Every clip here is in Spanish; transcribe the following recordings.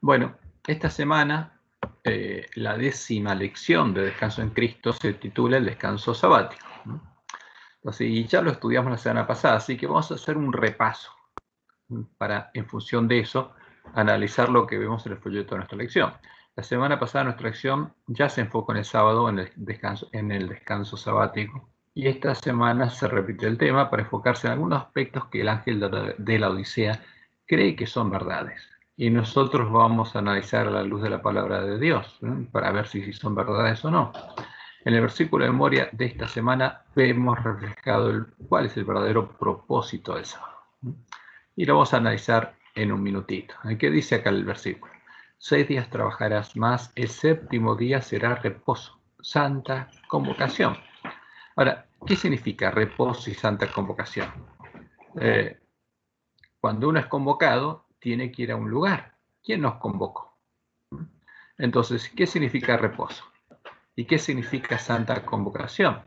Bueno, esta semana la 10ª lección de Descanso en Cristo se titula El descanso sabático. Entonces, y ya lo estudiamos la semana pasada, así que vamos a hacer un repaso para, en función de eso, analizar lo que vemos en el folleto de nuestra lección. La semana pasada nuestra lección ya se enfocó en el sábado, en el descanso sabático, y esta semana se repite el tema para enfocarse en algunos aspectos que el ángel de la Odisea cree que son verdades. Y nosotros vamos a analizar a la luz de la palabra de Dios, para ver si son verdades o no. En el versículo de memoria de esta semana vemos reflejado cuál es el verdadero propósito del sábado. Y lo vamos a analizar en un minutito. ¿Qué dice acá el versículo? 6 días trabajarás más, el 7º día será reposo, santa convocación. Ahora, ¿qué significa reposo y santa convocación? Cuando uno es convocado, tiene que ir a un lugar. ¿Quién nos convocó? Entonces, ¿qué significa reposo? ¿Y qué significa santa convocación?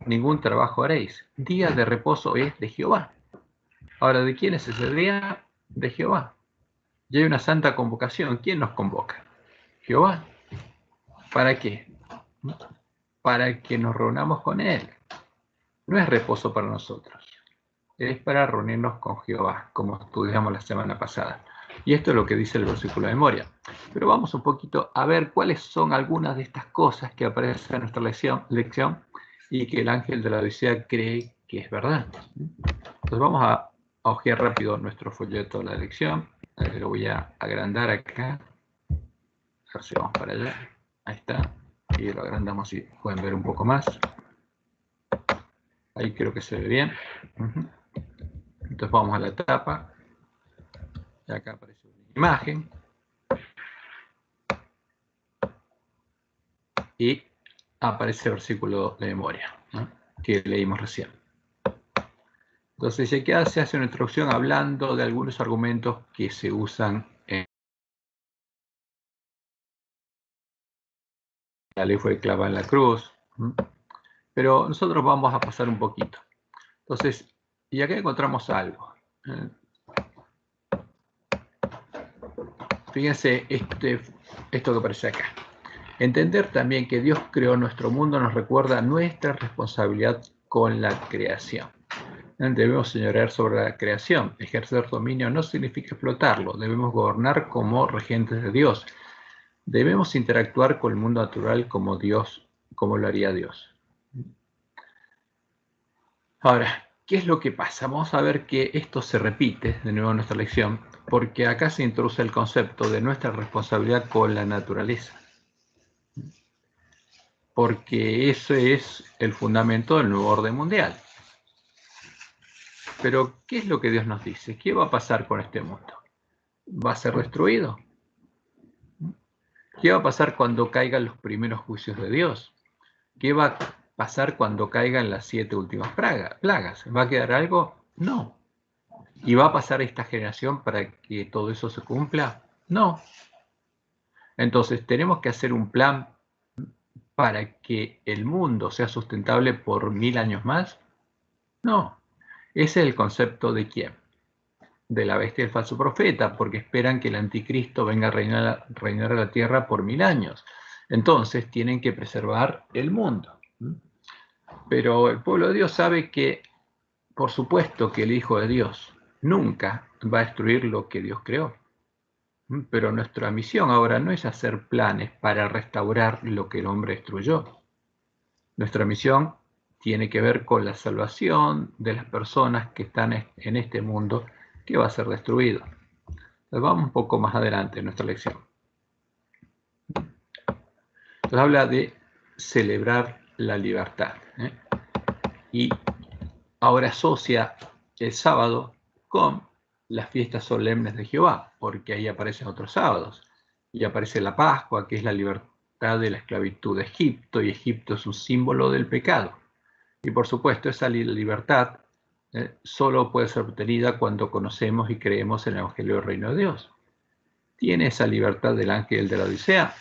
Ningún trabajo haréis. Día de reposo es de Jehová. Ahora, ¿de quién es ese día? De Jehová. Y hay una santa convocación. ¿Quién nos convoca? Jehová. ¿Para qué? Para que nos reunamos con Él. No es reposo para nosotros. Es para reunirnos con Jehová, como estudiamos la semana pasada. Y esto es lo que dice el versículo de memoria. Pero vamos un poquito a ver cuáles son algunas de estas cosas que aparecen en nuestra lección y que el ángel de la Odisea cree que es verdad. Entonces vamos a hojear rápido nuestro folleto de la lección. Lo voy a agrandar acá. A ver si vamos para allá. Ahí está. Y lo agrandamos y pueden ver un poco más. Ahí creo que se ve bien. Entonces vamos a la tapa. Y acá aparece una imagen. Y aparece el versículo de memoria, ¿no?, que leímos recién. Entonces aquí se hace una introducción hablando de algunos argumentos que se usan en la ley fue clavada en la cruz. Pero nosotros vamos a pasar un poquito. Entonces, y acá encontramos algo. Fíjense esto que aparece acá. Entender también que Dios creó nuestro mundo nos recuerda nuestra responsabilidad con la creación. Debemos señorear sobre la creación. Ejercer dominio no significa explotarlo. Debemos gobernar como regentes de Dios. Debemos interactuar con el mundo natural como lo haría Dios. Ahora, ¿qué es lo que pasa? Vamos a ver que esto se repite de nuevo en nuestra lección, porque acá se introduce el concepto de nuestra responsabilidad con la naturaleza. Porque ese es el fundamento del nuevo orden mundial. Pero, ¿qué es lo que Dios nos dice? ¿Qué va a pasar con este mundo? ¿Va a ser destruido? ¿Qué va a pasar cuando caigan los primeros juicios de Dios? ¿Qué va a pasar cuando caigan las 7 últimas plagas? ¿Va a quedar algo? No. ¿Y va a pasar esta generación para que todo eso se cumpla? No. Entonces, ¿tenemos que hacer un plan para que el mundo sea sustentable por 1000 años más? No. Ese es el concepto de quién. De la bestia del falso profeta, porque esperan que el anticristo venga a reinar a la tierra por 1000 años. Entonces tienen que preservar el mundo. Pero el pueblo de Dios sabe que, por supuesto, que el Hijo de Dios nunca va a destruir lo que Dios creó. Pero nuestra misión ahora no es hacer planes para restaurar lo que el hombre destruyó. Nuestra misión tiene que ver con la salvación de las personas que están en este mundo que va a ser destruido. Entonces vamos un poco más adelante en nuestra lección. Entonces habla de celebrar la libertad. Y ahora asocia el sábado con las fiestas solemnes de Jehová, porque ahí aparecen otros sábados. Y aparece la Pascua, que es la libertad de la esclavitud de Egipto, y Egipto es un símbolo del pecado. Y por supuesto, esa libertad solo puede ser obtenida cuando conocemos y creemos en el Evangelio del Reino de Dios. ¿Tiene esa libertad del ángel de la Odisea?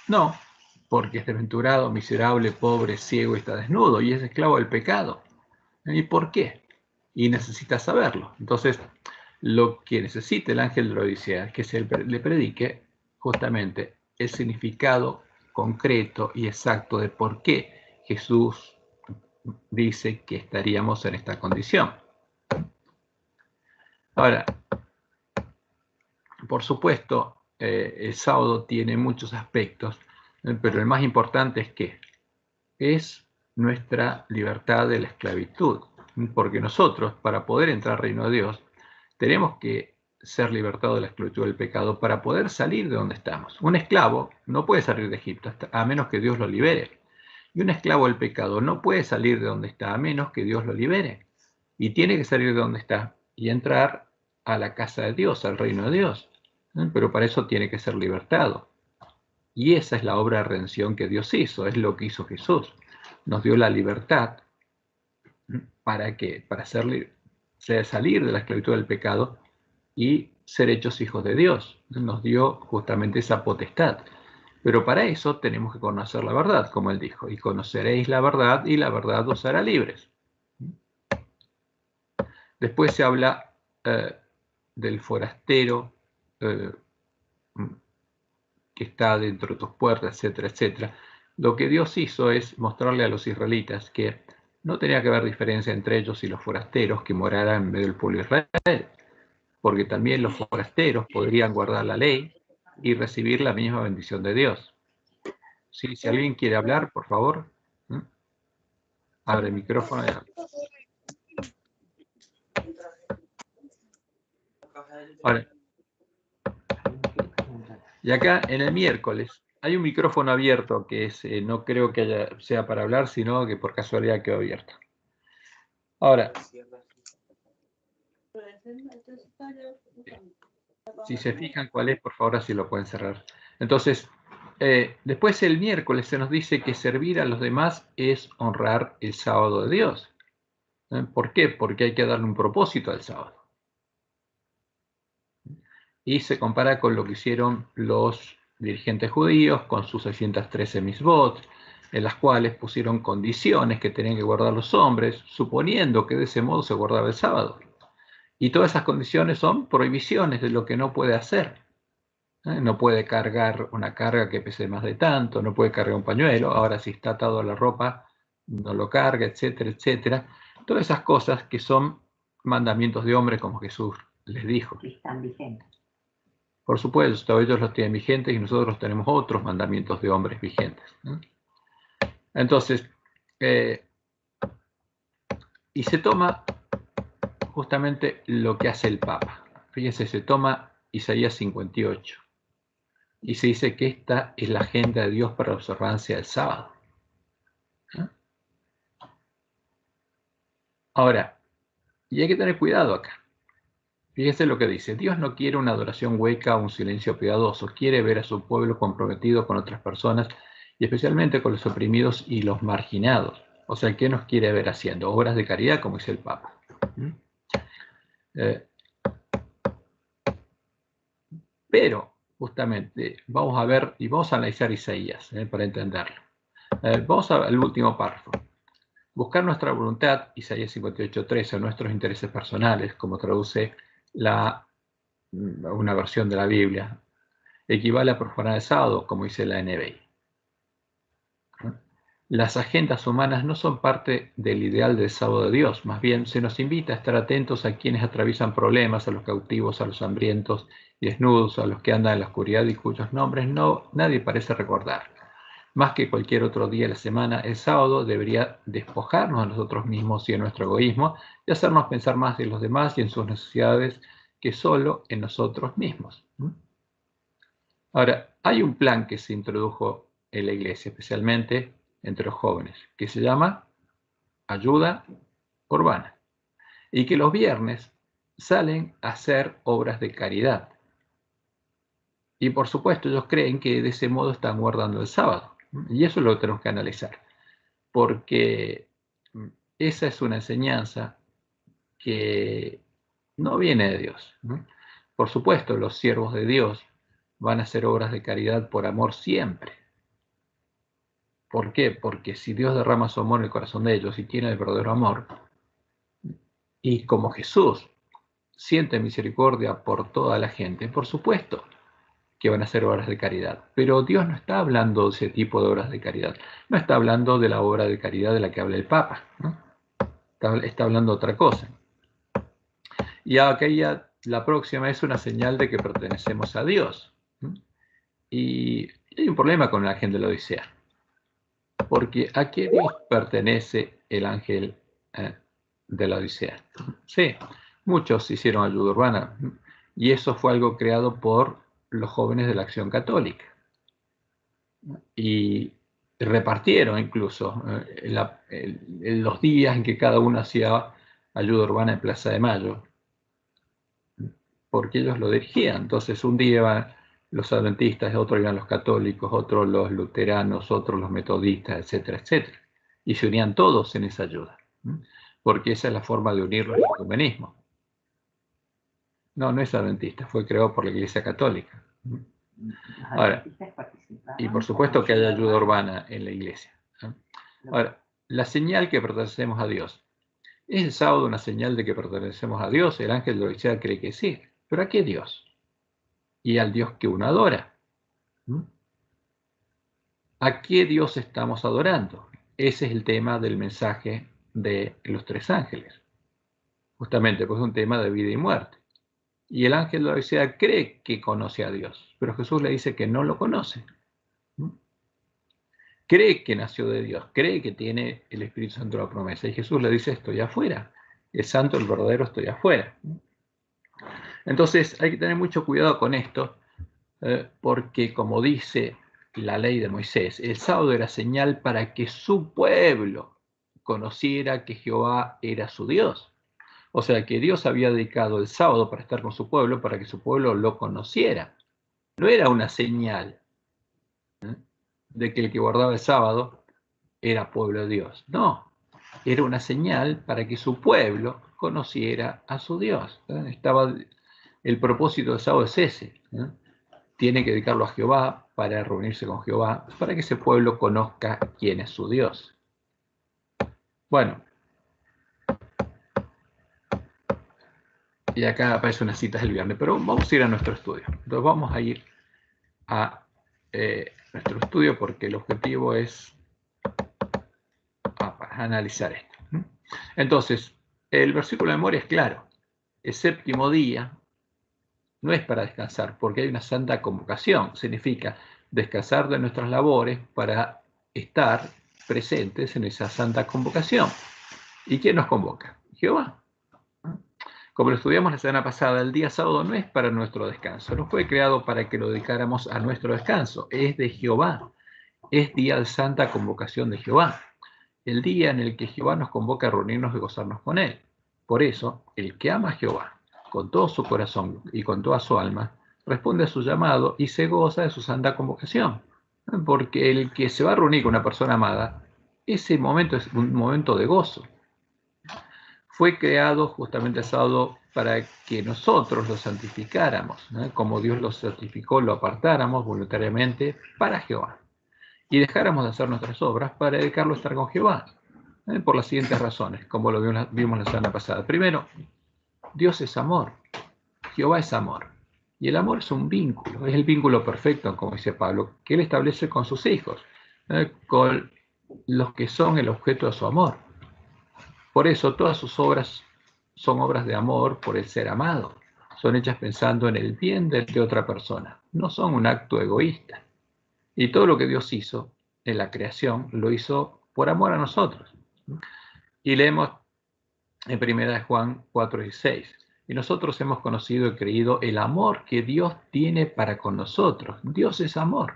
No, porque es desventurado, miserable, pobre, ciego y está desnudo, y es esclavo del pecado. ¿Y por qué? Y necesita saberlo. Entonces, Lo que necesita el ángel de la Odisea es que se le predique justamente el significado concreto y exacto de por qué Jesús dice que estaríamos en esta condición. Ahora, por supuesto, el sábado tiene muchos aspectos, pero el más importante es que es nuestra libertad de la esclavitud, porque nosotros, para poder entrar al reino de Dios, tenemos que ser libertados de la esclavitud del pecado para poder salir de donde estamos. Un esclavo no puede salir de Egipto a menos que Dios lo libere. Y un esclavo del pecado no puede salir de donde está a menos que Dios lo libere. Y tiene que salir de donde está y entrar a la casa de Dios, al reino de Dios. Pero para eso tiene que ser libertado. Y esa es la obra de redención que Dios hizo, es lo que hizo Jesús. Nos dio la libertad. ¿Para qué? Para salir de la esclavitud del pecado y ser hechos hijos de Dios. Nos dio justamente esa potestad. Pero para eso tenemos que conocer la verdad, como él dijo, y conoceréis la verdad y la verdad os hará libres. Después se habla del forastero que está dentro de tus puertas, etcétera, etcétera. Lo que Dios hizo es mostrarle a los israelitas que no tenía que haber diferencia entre ellos y los forasteros que moraran en medio del pueblo de Israel, porque también los forasteros podrían guardar la ley y recibir la misma bendición de Dios. ¿Sí? Si alguien quiere hablar, por favor, abre el micrófono y habla. Ahora, y acá en el miércoles hay un micrófono abierto que es, no creo que sea para hablar, sino que por casualidad quedó abierto. Ahora, si se fijan cuál es, por favor, así lo pueden cerrar. Entonces, después el miércoles se nos dice que servir a los demás es honrar el sábado de Dios. ¿Por qué? Porque hay que darle un propósito al sábado. Y se compara con lo que hicieron los dirigentes judíos con sus 613 misbot, en las cuales pusieron condiciones que tenían que guardar los hombres, suponiendo que de ese modo se guardaba el sábado. Y todas esas condiciones son prohibiciones de lo que no puede hacer. No puede cargar una carga que pese más de tanto, no puede cargar un pañuelo, ahora si está atado a la ropa, no lo carga, etcétera, etcétera. Todas esas cosas que son mandamientos de hombre, como Jesús les dijo. Están vigentes. Por supuesto, ellos los tienen vigentes y nosotros tenemos otros mandamientos de hombres vigentes. Entonces, y se toma justamente lo que hace el Papa. Fíjense, se toma Isaías 58 y se dice que esta es la agenda de Dios para la observancia del sábado. Ahora, y hay que tener cuidado acá. Fíjense lo que dice. Dios no quiere una adoración hueca o un silencio piadoso. Quiere ver a su pueblo comprometido con otras personas y especialmente con los oprimidos y los marginados. O sea, ¿qué nos quiere ver haciendo? Obras de caridad, como dice el Papa. Pero, justamente, vamos a ver y vamos a analizar Isaías para entenderlo. Vamos al último párrafo. Buscar nuestra voluntad, Isaías 58:13, nuestros intereses personales, como traduce una versión de la Biblia, equivale a profanar el sábado, como dice la NBI. Las agendas humanas no son parte del ideal del sábado de Dios, más bien se nos invita a estar atentos a quienes atraviesan problemas, a los cautivos, a los hambrientos y desnudos, a los que andan en la oscuridad y cuyos nombres nadie parece recordar. Más que cualquier otro día de la semana, el sábado debería despojarnos a nosotros mismos y de nuestro egoísmo y hacernos pensar más en los demás y en sus necesidades que solo en nosotros mismos. Ahora, hay un plan que se introdujo en la iglesia, especialmente entre los jóvenes, que se llama ayuda urbana, y que los viernes salen a hacer obras de caridad. Y por supuesto, ellos creen que de ese modo están guardando el sábado. Y eso es lo que tenemos que analizar, porque esa es una enseñanza que no viene de Dios. Por supuesto, los siervos de Dios van a hacer obras de caridad por amor siempre. ¿Por qué? Porque si Dios derrama su amor en el corazón de ellos y tiene el verdadero amor, y como Jesús siente misericordia por toda la gente, por supuesto que van a ser obras de caridad. Pero Dios no está hablando de ese tipo de obras de caridad. No está hablando de la obra de caridad de la que habla el Papa, ¿no? Está hablando de otra cosa. Y aquella, la próxima es una señal de que pertenecemos a Dios. Y hay un problema con el ángel de la Odisea. Porque ¿a qué Dios pertenece el ángel de la Odisea? Sí, muchos hicieron ayuda urbana. Y eso fue algo creado por los jóvenes de la Acción Católica. Y repartieron incluso los días en que cada uno hacía ayuda urbana en Plaza de Mayo, porque ellos lo dirigían. Entonces un día iban los adventistas, otro iban los católicos, otros los luteranos, otros los metodistas, etcétera, etcétera. Y se unían todos en esa ayuda, porque esa es la forma de unirlos al ecumenismo. No, no es adventista, fue creado por la Iglesia Católica. Ahora, y por supuesto que hay ayuda urbana en la iglesia. Ahora, la señal que pertenecemos a Dios. ¿Es el sábado una señal de que pertenecemos a Dios? El ángel de la Odisea cree que sí. ¿Pero a qué Dios? Y al Dios que uno adora. ¿A qué Dios estamos adorando? Ese es el tema del mensaje de los tres ángeles. Justamente, pues es un tema de vida y muerte. Y el ángel de la Odisea cree que conoce a Dios, pero Jesús le dice que no lo conoce. Cree que nació de Dios, cree que tiene el Espíritu Santo de la promesa. Y Jesús le dice, estoy afuera. El santo, el verdadero, estoy afuera. Entonces hay que tener mucho cuidado con esto, porque como dice la ley de Moisés, el sábado era señal para que su pueblo conociera que Jehová era su Dios. O sea, que Dios había dedicado el sábado para estar con su pueblo, para que su pueblo lo conociera. No era una señal de que el que guardaba el sábado era pueblo de Dios. No, era una señal para que su pueblo conociera a su Dios. El propósito del sábado es ese. Tiene que dedicarlo a Jehová para reunirse con Jehová, para que ese pueblo conozca quién es su Dios. Bueno, y acá aparece unas citas del viernes, pero vamos a ir a nuestro estudio. Entonces vamos a ir a nuestro estudio porque el objetivo es para analizar esto. Entonces, el versículo de memoria es claro. El séptimo día no es para descansar, porque hay una santa convocación. Significa descansar de nuestras labores para estar presentes en esa santa convocación. ¿Y quién nos convoca? Jehová. Como lo estudiamos la semana pasada, el día sábado no es para nuestro descanso, no fue creado para que lo dedicáramos a nuestro descanso, es de Jehová, es día de santa convocación de Jehová, el día en el que Jehová nos convoca a reunirnos y gozarnos con Él. Por eso, el que ama a Jehová con todo su corazón y con toda su alma, responde a su llamado y se goza de su santa convocación. Porque el que se va a reunir con una persona amada, ese momento es un momento de gozo. Fue creado justamente el sábado para que nosotros lo santificáramos, ¿no? Como Dios lo santificó, lo apartáramos voluntariamente para Jehová. Y dejáramos de hacer nuestras obras para dedicarlo a estar con Jehová, por las siguientes razones, como lo vimos la semana pasada. Primero, Dios es amor, Jehová es amor. Y el amor es un vínculo, es el vínculo perfecto, como dice Pablo, que Él establece con sus hijos, con los que son el objeto de su amor. Por eso todas sus obras son obras de amor por el ser amado. Son hechas pensando en el bien de otra persona. No son un acto egoísta. Y todo lo que Dios hizo en la creación lo hizo por amor a nosotros. Y leemos en 1 Juan 4:16. Y nosotros hemos conocido y creído el amor que Dios tiene para con nosotros. Dios es amor.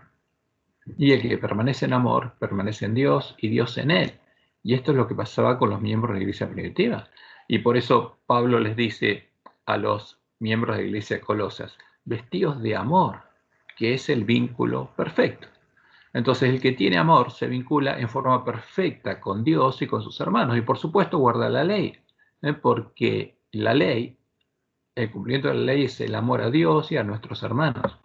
Y el que permanece en amor, permanece en Dios y Dios en él. Y esto es lo que pasaba con los miembros de la iglesia primitiva. Y por eso Pablo les dice a los miembros de la iglesia de Colosas, vestidos de amor, que es el vínculo perfecto. Entonces el que tiene amor se vincula en forma perfecta con Dios y con sus hermanos. Y por supuesto guarda la ley, porque la ley, el cumplimiento de la ley es el amor a Dios y a nuestros hermanos.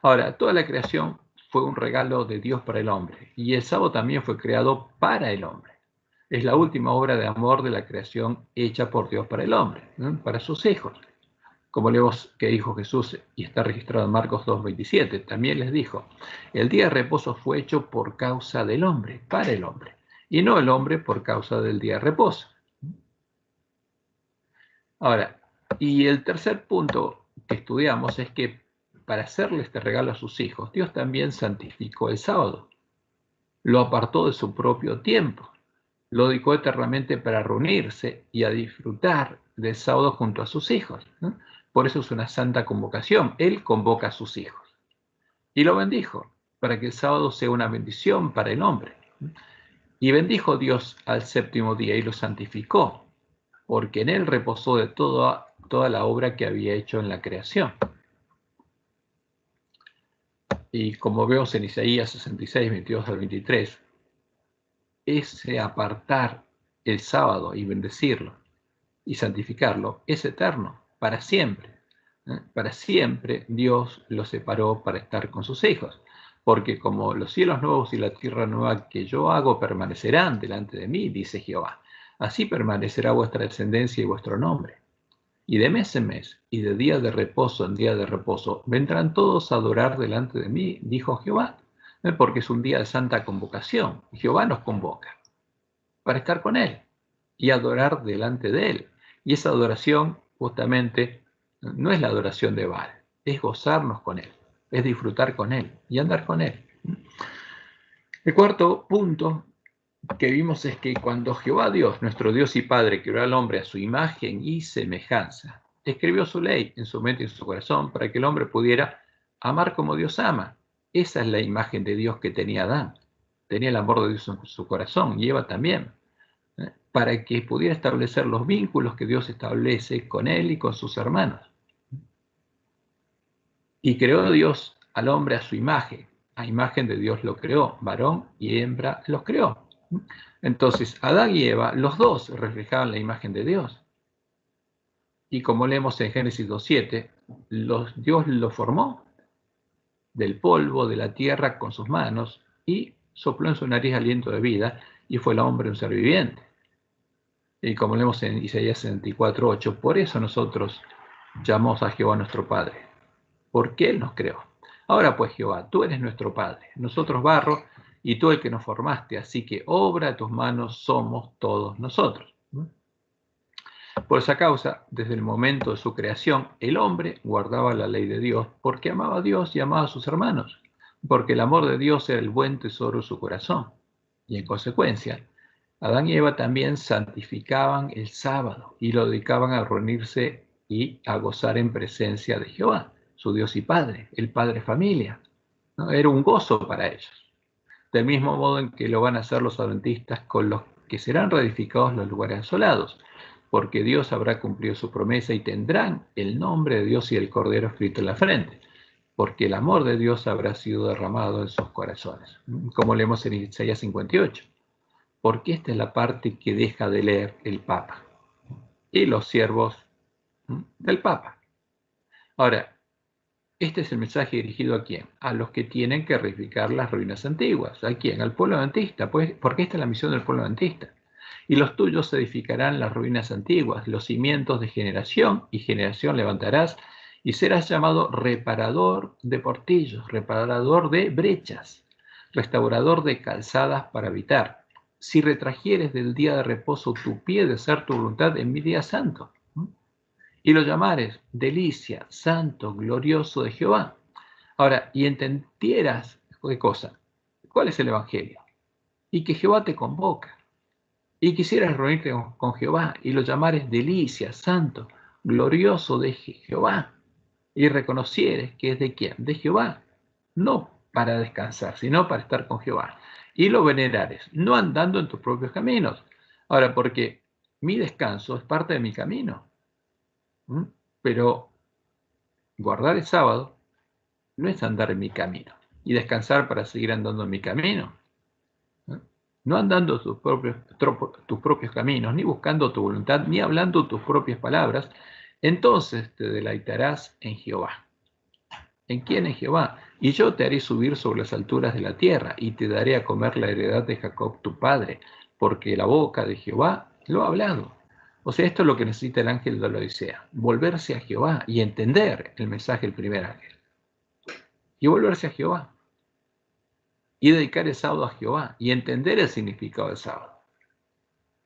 Ahora, toda la creación fue un regalo de Dios para el hombre. Y el sábado también fue creado para el hombre. Es la última obra de amor de la creación hecha por Dios para el hombre, ¿no? Para sus hijos. Como leemos que dijo Jesús, y está registrado en Marcos 2:27, también les dijo, el día de reposo fue hecho por causa del hombre, para el hombre, y no el hombre por causa del día de reposo. Ahora, y el tercer punto que estudiamos es que para hacerle este regalo a sus hijos, Dios también santificó el sábado, lo apartó de su propio tiempo, lo dedicó eternamente para reunirse y a disfrutar del sábado junto a sus hijos, ¿no? Por eso es una santa convocación. Él convoca a sus hijos y lo bendijo para que el sábado sea una bendición para el hombre. Y bendijo Dios al séptimo día y lo santificó, porque en él reposó de toda la obra que había hecho en la creación. Y como vemos en Isaías 66, 22 al 23, ese apartar el sábado y bendecirlo y santificarlo es eterno, para siempre. Para siempre Dios lo separó para estar con sus hijos, porque como los cielos nuevos y la tierra nueva que yo hago permanecerán delante de mí, dice Jehová, así permanecerá vuestra descendencia y vuestro nombre. Y de mes en mes, y de día de reposo en día de reposo, vendrán todos a adorar delante de mí, dijo Jehová, porque es un día de santa convocación. Jehová nos convoca para estar con Él y adorar delante de Él. Y esa adoración justamente no es la adoración de Baal, es gozarnos con Él, es disfrutar con Él y andar con Él. El cuarto punto que vimos es que cuando Jehová Dios, nuestro Dios y Padre, creó al hombre a su imagen y semejanza, escribió su ley en su mente y en su corazón para que el hombre pudiera amar como Dios ama. Esa es la imagen de Dios que tenía Adán. Tenía el amor de Dios en su corazón y Eva también, para que pudiera establecer los vínculos que Dios establece con él y con sus hermanos. Y creó Dios al hombre a su imagen. A imagen de Dios lo creó, varón y hembra los creó. Entonces, Adán y Eva, los dos reflejaban la imagen de Dios. Y como leemos en Génesis 2:7, Dios lo formó del polvo de la tierra con sus manos y sopló en su nariz aliento de vida y fue el hombre un ser viviente. Y como leemos en Isaías 64:8, por eso nosotros llamamos a Jehová nuestro Padre, porque Él nos creó. Ahora pues, Jehová, tú eres nuestro Padre, nosotros barro, y tú el que nos formaste, así que obra de tus manos somos todos nosotros. Por esa causa, desde el momento de su creación, el hombre guardaba la ley de Dios, porque amaba a Dios y amaba a sus hermanos, porque el amor de Dios era el buen tesoro de su corazón. Y en consecuencia, Adán y Eva también santificaban el sábado y lo dedicaban a reunirse y a gozar en presencia de Jehová, su Dios y Padre, el Padre familia, ¿no? Era un gozo para ellos. Del mismo modo en que lo van a hacer los adventistas con los que serán reedificados los lugares asolados, porque Dios habrá cumplido su promesa y tendrán el nombre de Dios y el Cordero escrito en la frente, porque el amor de Dios habrá sido derramado en sus corazones, como leemos en Isaías 58. Porque esta es la parte que deja de leer el Papa y los siervos del Papa. Ahora, este es el mensaje dirigido ¿a quién? A los que tienen que reedificar las ruinas antiguas. ¿A quién? Al pueblo adventista, pues, porque esta es la misión del pueblo adventista. Y los tuyos edificarán las ruinas antiguas, los cimientos de generación y generación levantarás, y serás llamado reparador de portillos, reparador de brechas, restaurador de calzadas para habitar. Si retrajeres del día de reposo tu pie de hacer tu voluntad en mi día santo, y lo llamares delicia, santo, glorioso de Jehová. Ahora, y entendieras, ¿qué cosa? ¿Cuál es el Evangelio? Y que Jehová te convoca, y quisieras reunirte con Jehová, y lo llamares delicia, santo, glorioso de Jehová, y reconocieres que es de quién, de Jehová, no para descansar, sino para estar con Jehová, y lo venerares, no andando en tus propios caminos. Ahora, porque mi descanso es parte de mi camino, pero guardar el sábado no es andar en mi camino y descansar para seguir andando en mi camino. No andando tus propios caminos, ni buscando tu voluntad, ni hablando tus propias palabras, entonces te deleitarás en Jehová. ¿En quién? En Jehová. Y yo te haré subir sobre las alturas de la tierra, y te daré a comer la heredad de Jacob tu padre, porque la boca de Jehová lo ha hablado. O sea, esto es lo que necesita el ángel de la Odisea, volverse a Jehová y entender el mensaje del primer ángel. Y volverse a Jehová. Y dedicar el sábado a Jehová y entender el significado del sábado.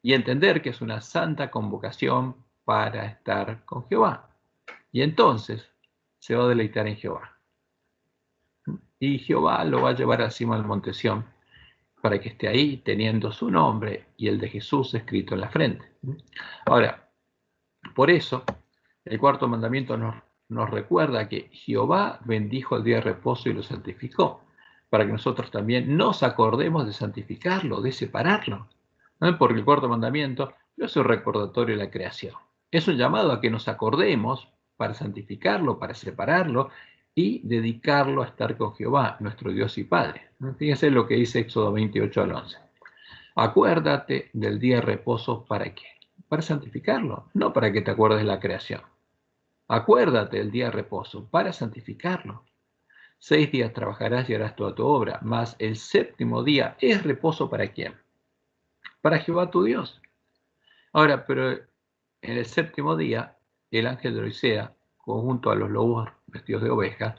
Y entender que es una santa convocación para estar con Jehová. Y entonces se va a deleitar en Jehová. Y Jehová lo va a llevar al cima del monte Sión para que esté ahí teniendo su nombre y el de Jesús escrito en la frente. Ahora, por eso, el cuarto mandamiento nos recuerda que Jehová bendijo el día de reposo y lo santificó, para que nosotros también nos acordemos de santificarlo, de separarlo. ¿No? Porque el cuarto mandamiento no es un recordatorio de la creación, es un llamado a que nos acordemos para santificarlo, para separarlo y dedicarlo a estar con Jehová, nuestro Dios y Padre. Fíjense lo que dice Éxodo 28 al 11. Acuérdate del día de reposo, ¿para qué? Para santificarlo, no para que te acuerdes de la creación. Acuérdate del día de reposo, para santificarlo. 6 días trabajarás y harás toda tu obra, mas el séptimo día es reposo ¿para quién? Para Jehová tu Dios. Ahora, pero en el séptimo día, el ángel de Odisea, conjunto a los lobos vestidos de oveja,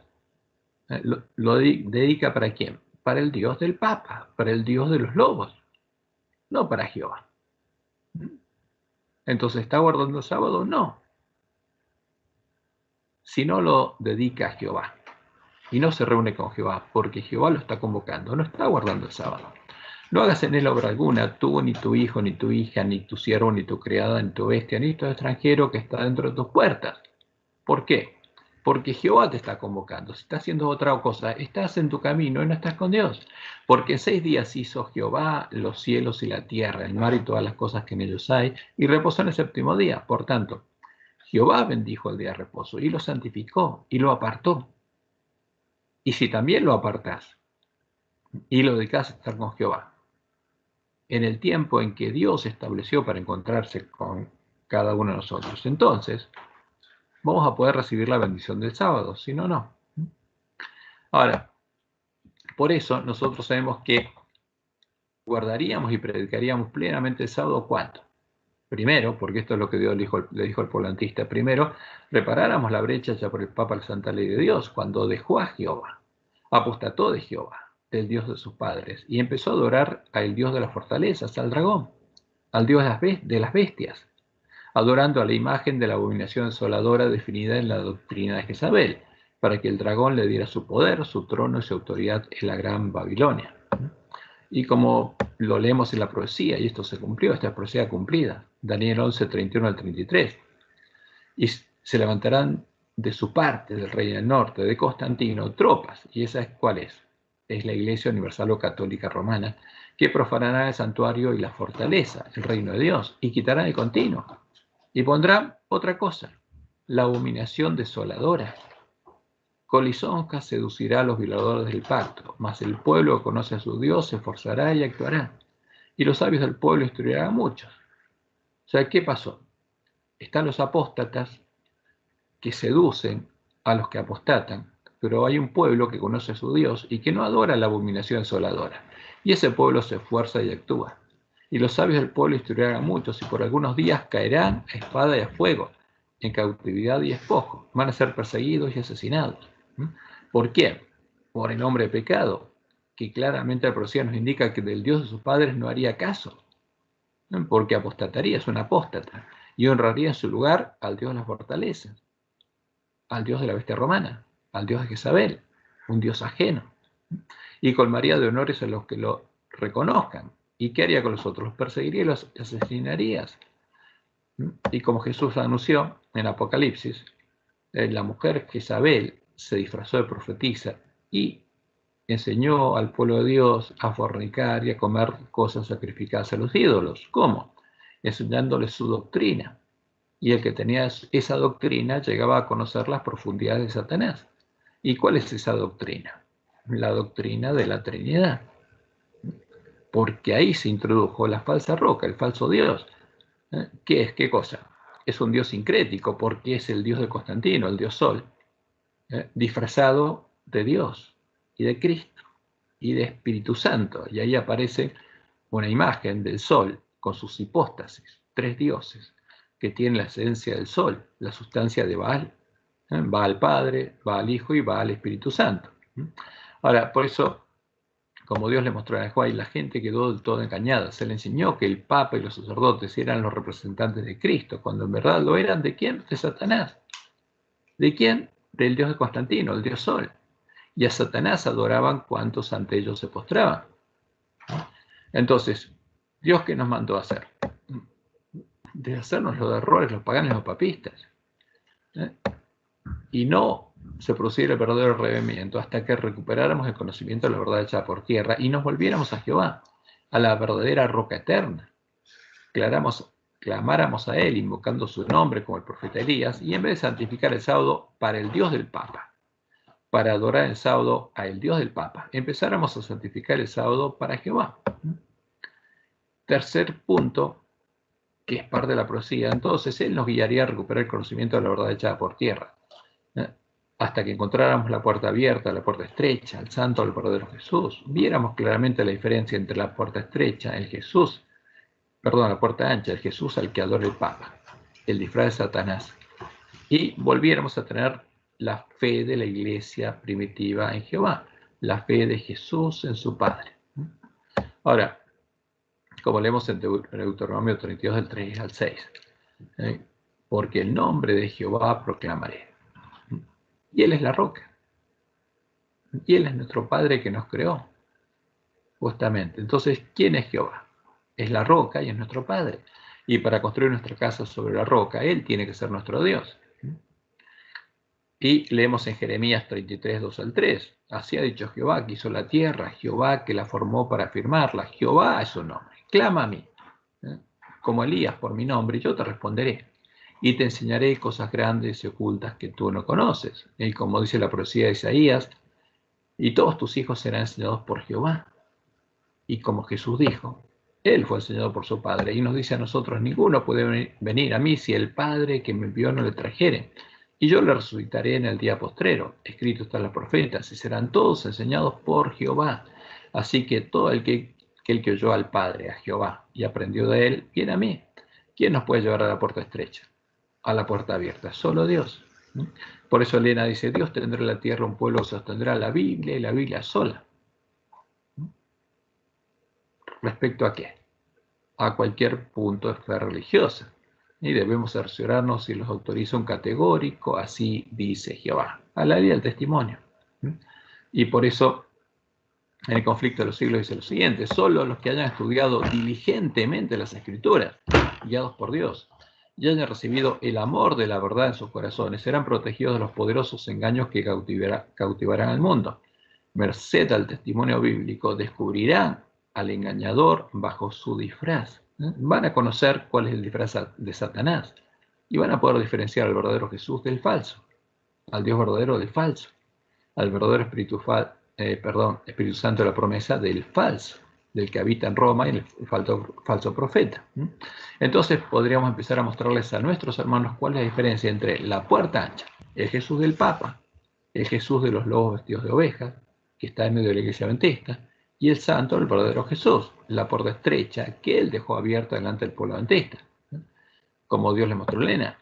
lo dedica ¿para quién? Para el Dios del Papa, para el Dios de los lobos, no para Jehová. Entonces, ¿está guardando el sábado? No. Si no lo dedica a Jehová y no se reúne con Jehová, porque Jehová lo está convocando, no está guardando el sábado. No hagas en él obra alguna, tú, ni tu hijo, ni tu hija, ni tu siervo, ni tu criada, ni tu bestia, ni tu extranjero que está dentro de tus puertas. ¿Por qué? Porque Jehová te está convocando. Si estás haciendo otra cosa, estás en tu camino y no estás con Dios. Porque en 6 días hizo Jehová los cielos y la tierra, el mar y todas las cosas que en ellos hay, y reposó en el séptimo día. Por tanto, Jehová bendijo el día de reposo y lo santificó y lo apartó. Y si también lo apartás y lo dedicás a estar con Jehová, en el tiempo en que Dios estableció para encontrarse con cada uno de nosotros, entonces vamos a poder recibir la bendición del sábado, si no, no. Ahora, por eso nosotros sabemos que guardaríamos y predicaríamos plenamente el sábado, ¿cuánto? Primero, porque esto es lo que Dios le dijo al polantista, primero, reparáramos la brecha ya por el Papa la Santa Ley de Dios, cuando dejó a Jehová, apostató de Jehová, del Dios de sus padres, y empezó a adorar al Dios de las fortalezas, al dragón, al Dios de las bestias, adorando a la imagen de la abominación desoladora definida en la doctrina de Jezabel, para que el dragón le diera su poder, su trono y su autoridad en la gran Babilonia. Y como lo leemos en la profecía, y esto se cumplió, esta profecía cumplida, Daniel 11, 31 al 33, y se levantarán de su parte, del rey del norte, de Constantino, tropas, y esa es ¿cuál es? Es la Iglesia Universal o Católica Romana, que profanará el santuario y la fortaleza, el reino de Dios, y quitarán el continuo, y pondrán otra cosa, la abominación desoladora. Colizonca seducirá a los violadores del pacto, mas el pueblo que conoce a su Dios se esforzará y actuará, y los sabios del pueblo instruirán a muchos. O sea, ¿qué pasó? Están los apóstatas que seducen a los que apostatan, pero hay un pueblo que conoce a su Dios y que no adora la abominación desoladora, y ese pueblo se esfuerza y actúa. Y los sabios del pueblo instruirán a muchos, y por algunos días caerán a espada y a fuego, en cautividad y despojo. Van a ser perseguidos y asesinados. ¿Por qué? Por el nombre de pecado, que claramente la profecía nos indica que del Dios de sus padres no haría caso, porque apostataría, es un apóstata, y honraría en su lugar al Dios de las fortalezas, al Dios de la bestia romana, al Dios de Jezabel, un Dios ajeno, y colmaría de honores a los que lo reconozcan. ¿Y qué haría con los otros? Los perseguiría y los asesinaría. Y como Jesús anunció en Apocalipsis, la mujer Jezabel se disfrazó de profetisa y enseñó al pueblo de Dios a fornicar y a comer cosas sacrificadas a los ídolos. ¿Cómo? Enseñándoles su doctrina. Y el que tenía esa doctrina llegaba a conocer las profundidades de Satanás. ¿Y cuál es esa doctrina? La doctrina de la Trinidad. Porque ahí se introdujo la falsa roca, el falso Dios. ¿Qué es? ¿Qué cosa? Es un Dios sincrético porque es el Dios de Constantino, el Dios Sol, disfrazado de Dios y de Cristo y de Espíritu Santo. Y ahí aparece una imagen del sol con sus hipóstasis, 3 dioses, que tienen la esencia del sol, la sustancia de Baal. Baal Padre, Baal Hijo y Baal Espíritu Santo. Ahora, por eso, como Dios le mostró a Juan, la gente quedó del todo engañada. Se le enseñó que el Papa y los sacerdotes eran los representantes de Cristo, cuando en verdad lo eran ¿de quién? De Satanás. ¿De quién? Del Dios de Constantino, el Dios Sol. Y a Satanás adoraban cuantos ante ellos se postraban. Entonces, ¿Dios qué nos mandó a hacer? Deshacernos los errores, los paganos y los papistas. Y no se produciera el verdadero arrepentimiento hasta que recuperáramos el conocimiento de la verdad echada por tierra y nos volviéramos a Jehová, a la verdadera roca eterna. Clamáramos a él invocando su nombre como el profeta Elías, y en vez de santificar el sábado para el Dios del Papa, para adorar el sábado a el Dios del Papa, empezáramos a santificar el sábado para Jehová. Tercer punto, que es parte de la profecía, entonces él nos guiaría a recuperar el conocimiento de la verdad echada por tierra, hasta que encontráramos la puerta abierta, la puerta estrecha, el santo, el verdadero Jesús. Viéramos claramente la diferencia entre la puerta estrecha, la puerta ancha, el Jesús al que adora el Papa, el disfraz de Satanás, y volviéramos a tener la fe de la iglesia primitiva en Jehová, la fe de Jesús en su Padre. Ahora, como leemos en Deuteronomio 32, del 3 al 6, porque el nombre de Jehová proclamaré. Y Él es la roca. Y Él es nuestro Padre que nos creó, justamente. Entonces, ¿quién es Jehová? Es la roca y es nuestro Padre. Y para construir nuestra casa sobre la roca, Él tiene que ser nuestro Dios. Y leemos en Jeremías 33, 2 al 3. Así ha dicho Jehová que hizo la tierra, Jehová que la formó para firmarla. Jehová es su nombre. Clama a mí, como Elías, por mi nombre, y yo te responderé. Y te enseñaré cosas grandes y ocultas que tú no conoces. Y como dice la profecía de Isaías, y todos tus hijos serán enseñados por Jehová. Y como Jesús dijo, Él fue enseñado por su Padre. Y nos dice a nosotros, ninguno puede venir a mí si el Padre que me envió no le trajere. Y yo le resucitaré en el día postrero. Escrito está en los profetas, y serán todos enseñados por Jehová. Así que todo el que oyó al Padre, a Jehová, y aprendió de él, viene a mí. ¿Quién nos puede llevar a la puerta estrecha? A la puerta abierta, solo Dios. Por eso Elena dice, Dios tendrá en la tierra un pueblo que sostendrá la Biblia y la Biblia sola. ¿Respecto a qué? A cualquier punto de fe religiosa. Y debemos cerciorarnos si los autoriza un categórico, así dice Jehová, a la ley del testimonio. Y por eso, en el conflicto de los siglos dice lo siguiente, solo los que hayan estudiado diligentemente las Escrituras, guiados por Dios, y hayan recibido el amor de la verdad en sus corazones, serán protegidos de los poderosos engaños que cautivarán al mundo. Merced al testimonio bíblico, descubrirán al engañador bajo su disfraz. Van a conocer cuál es el disfraz de Satanás y van a poder diferenciar al verdadero Jesús del falso, al Dios verdadero del falso, al verdadero Espíritu Santo de la promesa del falso, del que habita en Roma y el falso profeta. Entonces podríamos empezar a mostrarles a nuestros hermanos cuál es la diferencia entre la puerta ancha, el Jesús del Papa, el Jesús de los lobos vestidos de ovejas, que está en medio de la iglesia adventista, y el santo, el verdadero Jesús, la puerta estrecha que él dejó abierta delante del pueblo adventista, como Dios le mostró a Elena.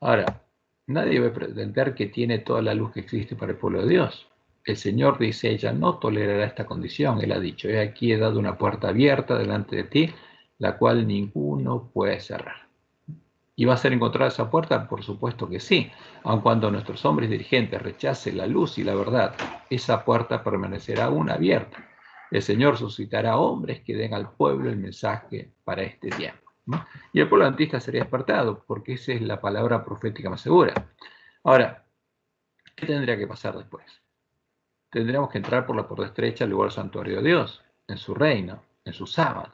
Ahora, nadie debe pretender que tiene toda la luz que existe para el pueblo de Dios. El Señor dice, ella no tolerará esta condición. Él ha dicho, he aquí he dado una puerta abierta delante de ti, la cual ninguno puede cerrar. ¿Y va a ser encontrada esa puerta? Por supuesto que sí. Aun cuando nuestros hombres dirigentes rechacen la luz y la verdad, esa puerta permanecerá aún abierta. El Señor suscitará hombres que den al pueblo el mensaje para este tiempo. Y el pueblo adventista sería despertado, porque esa es la palabra profética más segura. Ahora, ¿qué tendría que pasar después? Tendríamos que entrar por la puerta estrecha al lugar santuario de Dios, en su reino, en su sábado,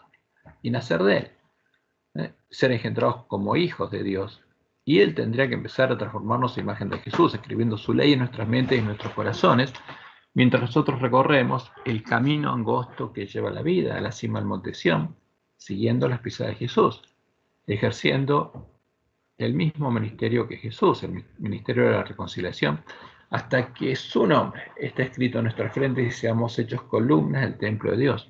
y nacer de él. Ser engendrados como hijos de Dios. Y Él tendría que empezar a transformarnos a imagen de Jesús, escribiendo su ley en nuestras mentes y en nuestros corazones, mientras nosotros recorremos el camino angosto que lleva a la vida, a la cima del monte Sión, siguiendo las pisadas de Jesús, ejerciendo el mismo ministerio que Jesús, el ministerio de la reconciliación, hasta que su nombre está escrito en nuestra frente y seamos hechos columnas del templo de Dios.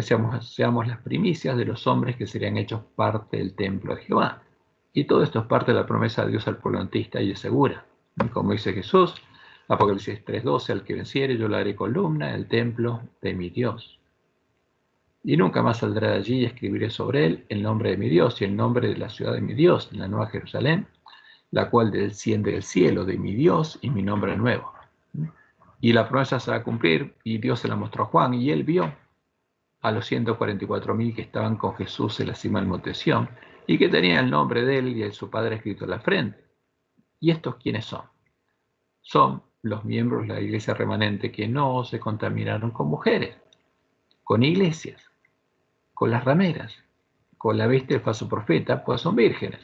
Seamos las primicias de los hombres que serían hechos parte del templo de Jehová. Y todo esto es parte de la promesa de Dios al pueblo antista y es segura. Como dice Jesús, Apocalipsis 3:12, al que venciere yo le haré columna en el templo de mi Dios. Y nunca más saldrá de allí y escribiré sobre él el nombre de mi Dios y el nombre de la ciudad de mi Dios, en la nueva Jerusalén, la cual desciende del cielo de mi Dios y mi nombre nuevo. Y la promesa se va a cumplir, y Dios se la mostró a Juan, y él vio a los 144.000 que estaban con Jesús en la cima del monte Sión, y que tenían el nombre de él y de su padre escrito en la frente. ¿Y estos quiénes son? Son los miembros de la iglesia remanente que no se contaminaron con mujeres, con iglesias, con las rameras, con la bestia del falso profeta, pues son vírgenes.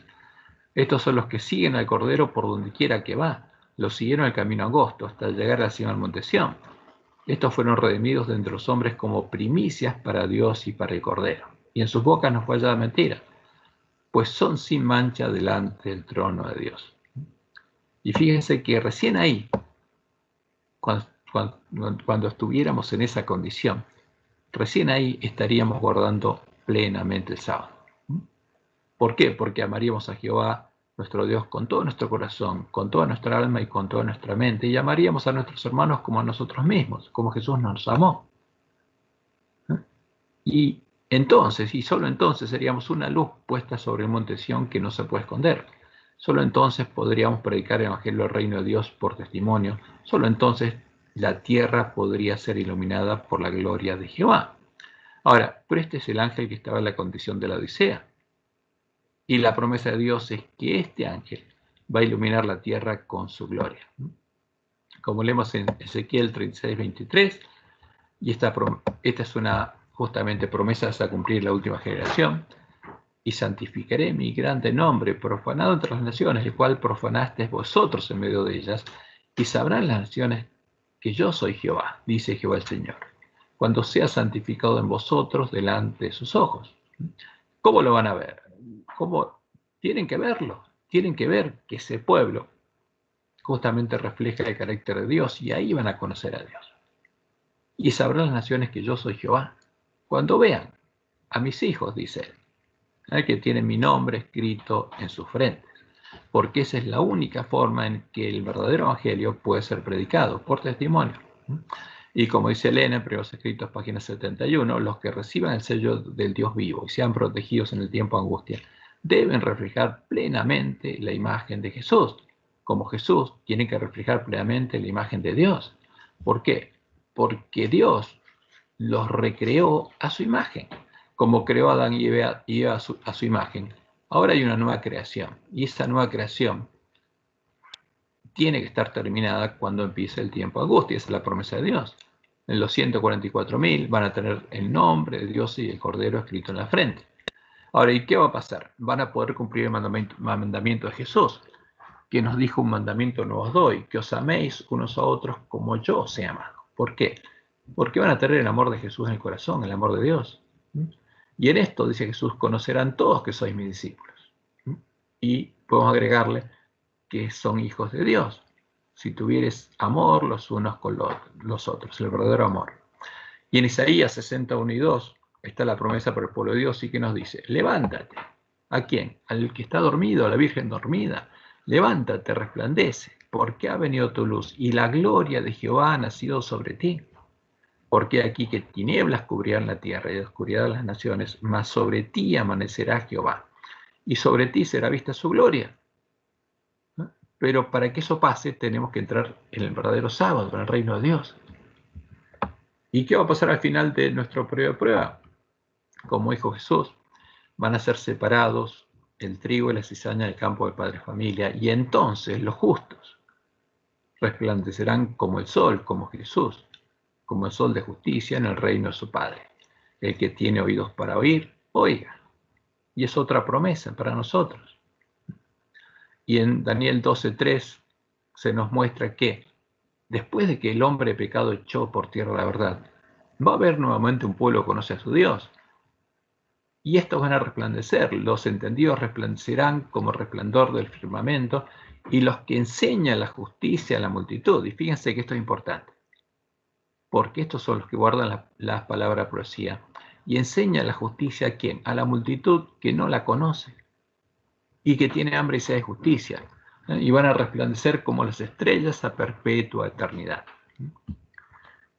Estos son los que siguen al Cordero por donde quiera que va. Los siguieron el camino angosto hasta llegar a la cima del monte Sión. Estos fueron redimidos de entre los hombres como primicias para Dios y para el Cordero. Y en sus bocas no fue hallada mentira, pues son sin mancha delante del trono de Dios. Y fíjense que recién ahí, cuando estuviéramos en esa condición, recién ahí estaríamos guardando plenamente el sábado. ¿Por qué? Porque amaríamos a Jehová, nuestro Dios, con todo nuestro corazón, con toda nuestra alma y con toda nuestra mente, y amaríamos a nuestros hermanos como a nosotros mismos, como Jesús nos amó. Y entonces, y solo entonces, seríamos una luz puesta sobre el monte Sión que no se puede esconder. Solo entonces podríamos predicar el evangelio del reino de Dios por testimonio. Solo entonces la tierra podría ser iluminada por la gloria de Jehová. Ahora, pero este es el ángel que estaba en la condición de la Odisea. Y la promesa de Dios es que este ángel va a iluminar la tierra con su gloria. Como leemos en Ezequiel 36:23, y esta es una justamente promesa a cumplir en la última generación. Y santificaré mi grande nombre, profanado entre las naciones, el cual profanasteis vosotros en medio de ellas, y sabrán las naciones que yo soy Jehová, dice Jehová el Señor, cuando sea santificado en vosotros delante de sus ojos. ¿Cómo lo van a ver? ¿Cómo? Tienen que verlo, tienen que ver que ese pueblo justamente refleja el carácter de Dios, y ahí van a conocer a Dios. Y sabrán las naciones que yo soy Jehová, cuando vean a mis hijos, dice él, que tienen mi nombre escrito en sus frentes, porque esa es la única forma en que el verdadero evangelio puede ser predicado, por testimonio. Y como dice Elena en Primeros Escritos, página 71, los que reciban el sello del Dios vivo y sean protegidos en el tiempo de angustia, deben reflejar plenamente la imagen de Jesús. Como Jesús, tienen que reflejar plenamente la imagen de Dios. ¿Por qué? Porque Dios los recreó a su imagen, como creó a Adán y Eva a su imagen. Ahora hay una nueva creación, y esa nueva creación tiene que estar terminada cuando empiece el tiempo de angustia. Esa es la promesa de Dios. En los 144.000 van a tener el nombre de Dios y el Cordero escrito en la frente. Ahora, ¿y qué va a pasar? Van a poder cumplir el mandamiento de Jesús, que nos dijo: un mandamiento nuevo os doy, que os améis unos a otros como yo os he amado. ¿Por qué? Porque van a tener el amor de Jesús en el corazón, el amor de Dios. Y en esto, dice Jesús, conocerán todos que sois mis discípulos. Y podemos agregarle que son hijos de Dios, si tuvieres amor los unos con los otros, el verdadero amor. Y en Isaías 61:2 está la promesa para el pueblo de Dios, y que nos dice: levántate. ¿A quién? Al que está dormido, a la virgen dormida. Levántate, resplandece, porque ha venido tu luz, y la gloria de Jehová ha nacido sobre ti. Porque aquí que tinieblas cubrirán la tierra y oscuridad las naciones, mas sobre ti amanecerá Jehová, y sobre ti será vista su gloria. Pero para que eso pase, tenemos que entrar en el verdadero sábado, en el reino de Dios. ¿Y qué va a pasar al final de nuestro periodo de prueba? Como dijo Jesús, van a ser separados el trigo y la cizaña del campo del padre familia, y entonces los justos resplandecerán como el sol, como Jesús, como el sol de justicia en el reino de su Padre. El que tiene oídos para oír, oiga. Y es otra promesa para nosotros. Y en Daniel 12:3 se nos muestra que después de que el hombre pecado echó por tierra la verdad, va a haber nuevamente un pueblo que conoce a su Dios. Y estos van a resplandecer. Los entendidos resplandecerán como resplandor del firmamento, y los que enseñan la justicia a la multitud. Y fíjense que esto es importante, porque estos son los que guardan las palabras de profecía. y enseña la justicia ¿a quién? A la multitud que no la conoce y que tiene hambre y sed de justicia, y van a resplandecer como las estrellas a perpetua eternidad.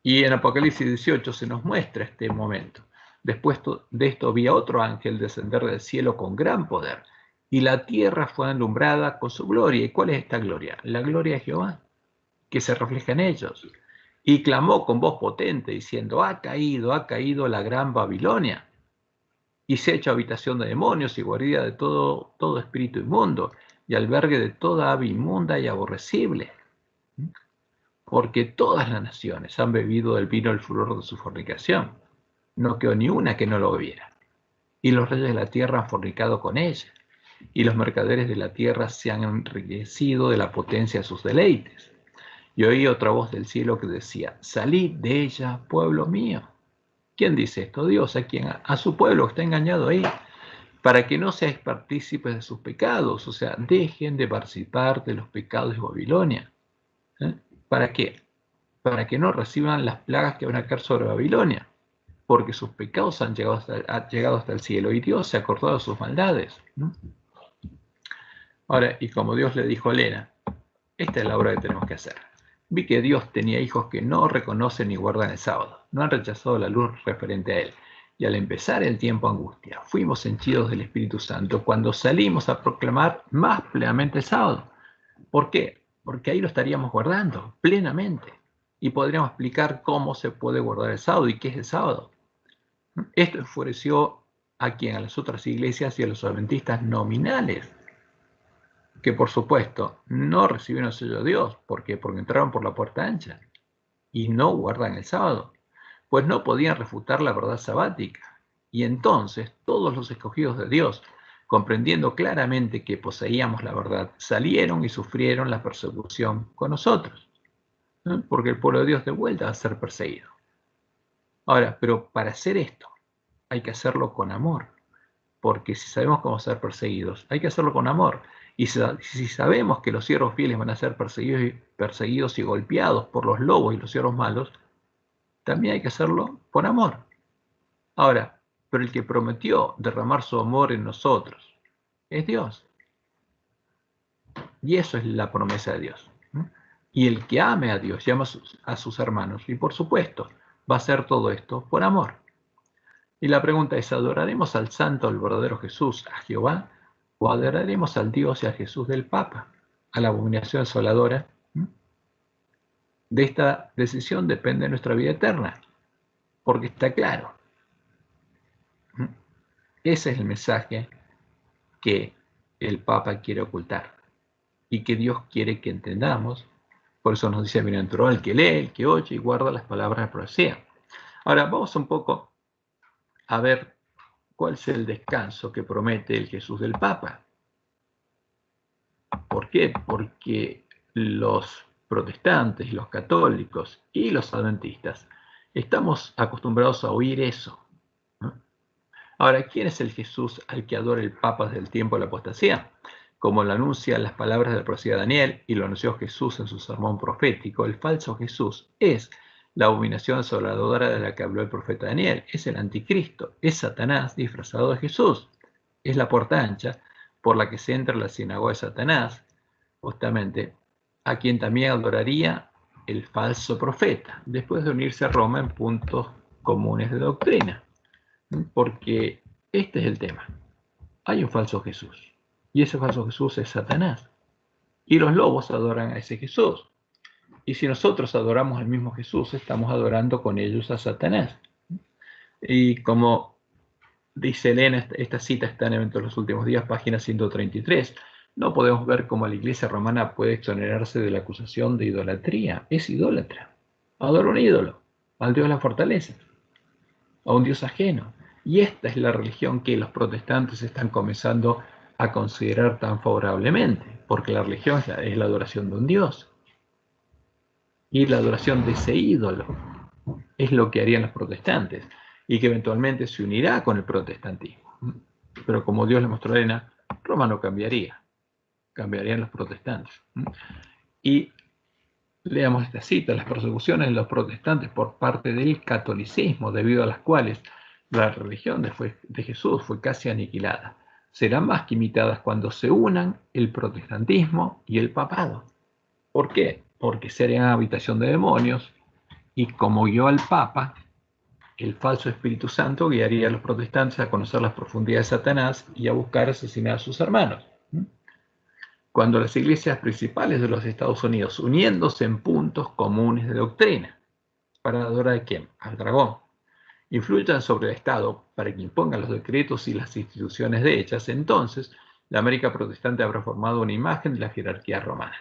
Y en Apocalipsis 18 se nos muestra este momento. Después de esto vi a otro ángel descender del cielo con gran poder, y la tierra fue alumbrada con su gloria. ¿Y cuál es esta gloria? La gloria de Jehová, que se refleja en ellos. Y clamó con voz potente, diciendo, ha caído la gran Babilonia, y se ha hecho habitación de demonios y guarida de todo espíritu inmundo, y albergue de toda ave inmunda y aborrecible. Porque todas las naciones han bebido del vino del furor de su fornicación. No quedó ni una que no lo bebiera. Y los reyes de la tierra han fornicado con ella, y los mercaderes de la tierra se han enriquecido de la potencia de sus deleites. Y oí otra voz del cielo que decía, salid de ella, pueblo mío. ¿Quién dice esto? Dios, ¿a quién? A su pueblo que está engañado ahí, para que no seáis partícipes de sus pecados, o sea, dejen de participar de los pecados de Babilonia. ¿Para qué? Para que no reciban las plagas que van a caer sobre Babilonia, porque sus pecados han llegado hasta el cielo y Dios se ha acordado de sus maldades. Ahora, y como Dios le dijo a Elena, esta es la obra que tenemos que hacer. Vi que Dios tenía hijos que no reconocen ni guardan el sábado, no han rechazado la luz referente a Él. Y al empezar el tiempo angustia, fuimos henchidos del Espíritu Santo cuando salimos a proclamar más plenamente el sábado. ¿Por qué? Porque ahí lo estaríamos guardando plenamente. Y podríamos explicar cómo se puede guardar el sábado y qué es el sábado. Esto enfureció a quien, a las otras iglesias y a los adventistas nominales, que por supuesto no recibieron el sello de Dios. ¿Por qué? Porque entraron por la puerta ancha y no guardan el sábado, pues no podían refutar la verdad sabática. Y entonces todos los escogidos de Dios, comprendiendo claramente que poseíamos la verdad, salieron y sufrieron la persecución con nosotros, ¿no? Porque el pueblo de Dios de vuelta va a ser perseguido. Ahora, pero para hacer esto hay que hacerlo con amor, porque si sabemos cómo ser perseguidos, hay que hacerlo con amor. Y si sabemos que los siervos fieles van a ser perseguidos y golpeados por los lobos y los siervos malos, también hay que hacerlo con amor. Ahora, pero el que prometió derramar su amor en nosotros es Dios. Y eso es la promesa de Dios. Y el que ame a Dios, llama a sus hermanos. Y por supuesto, va a hacer todo esto por amor. Y la pregunta es, ¿adoraremos al santo, al verdadero Jesús, a Jehová? ¿O adoraremos al Dios y a Jesús del Papa, a la abominación asoladora? De esta decisión depende nuestra vida eterna, porque está claro. Ese es el mensaje que el Papa quiere ocultar y que Dios quiere que entendamos. Por eso nos dice, bienaventurado el que lee, el que oye y guarda las palabras de profecía. Ahora vamos un poco a ver cuál es el descanso que promete el Jesús del Papa. ¿Por qué? Porque los protestantes, los católicos y los adventistas estamos acostumbrados a oír eso, ¿no? Ahora, ¿quién es el Jesús al que adora el Papa desde el tiempo de la apostasía? Como lo anuncian las palabras del profeta Daniel y lo anunció Jesús en su sermón profético, el falso Jesús es la abominación asoladora de la que habló el profeta Daniel. Es el anticristo, es Satanás disfrazado de Jesús. Es la puerta ancha por la que se entra a la sinagoga de Satanás, justamente, a quien también adoraría el falso profeta, después de unirse a Roma en puntos comunes de doctrina. Porque este es el tema. Hay un falso Jesús, y ese falso Jesús es Satanás. Y los lobos adoran a ese Jesús. Y si nosotros adoramos al mismo Jesús, estamos adorando con ellos a Satanás. Y como dice Elena, esta cita está en Eventos de los Últimos Días, página 133. No podemos ver cómo la Iglesia romana puede exonerarse de la acusación de idolatría. Es idólatra. Adora un ídolo, al Dios de la fortaleza, a un Dios ajeno. Y esta es la religión que los protestantes están comenzando a considerar tan favorablemente, porque la religión es la adoración de un Dios. Y la adoración de ese ídolo es lo que harían los protestantes, y que eventualmente se unirá con el protestantismo. Pero como Dios le mostró a Elena, Roma no cambiaría, cambiarían los protestantes. Y leamos esta cita: las persecuciones de los protestantes por parte del catolicismo, debido a las cuales La religión después de Jesús fue casi aniquilada. Serán más que imitadas cuando se unan el protestantismo y el papado. ¿Por qué? Porque serían habitación de demonios y como guió al Papa, el falso Espíritu Santo guiaría a los protestantes a conocer las profundidades de Satanás y a buscar asesinar a sus hermanos. Cuando las iglesias principales de los Estados Unidos, uniéndose en puntos comunes de doctrina, ¿para adorar a quién? Al dragón. Influyan sobre el Estado para que impongan los decretos y las instituciones de ellas, entonces la América protestante habrá formado una imagen de la jerarquía romana.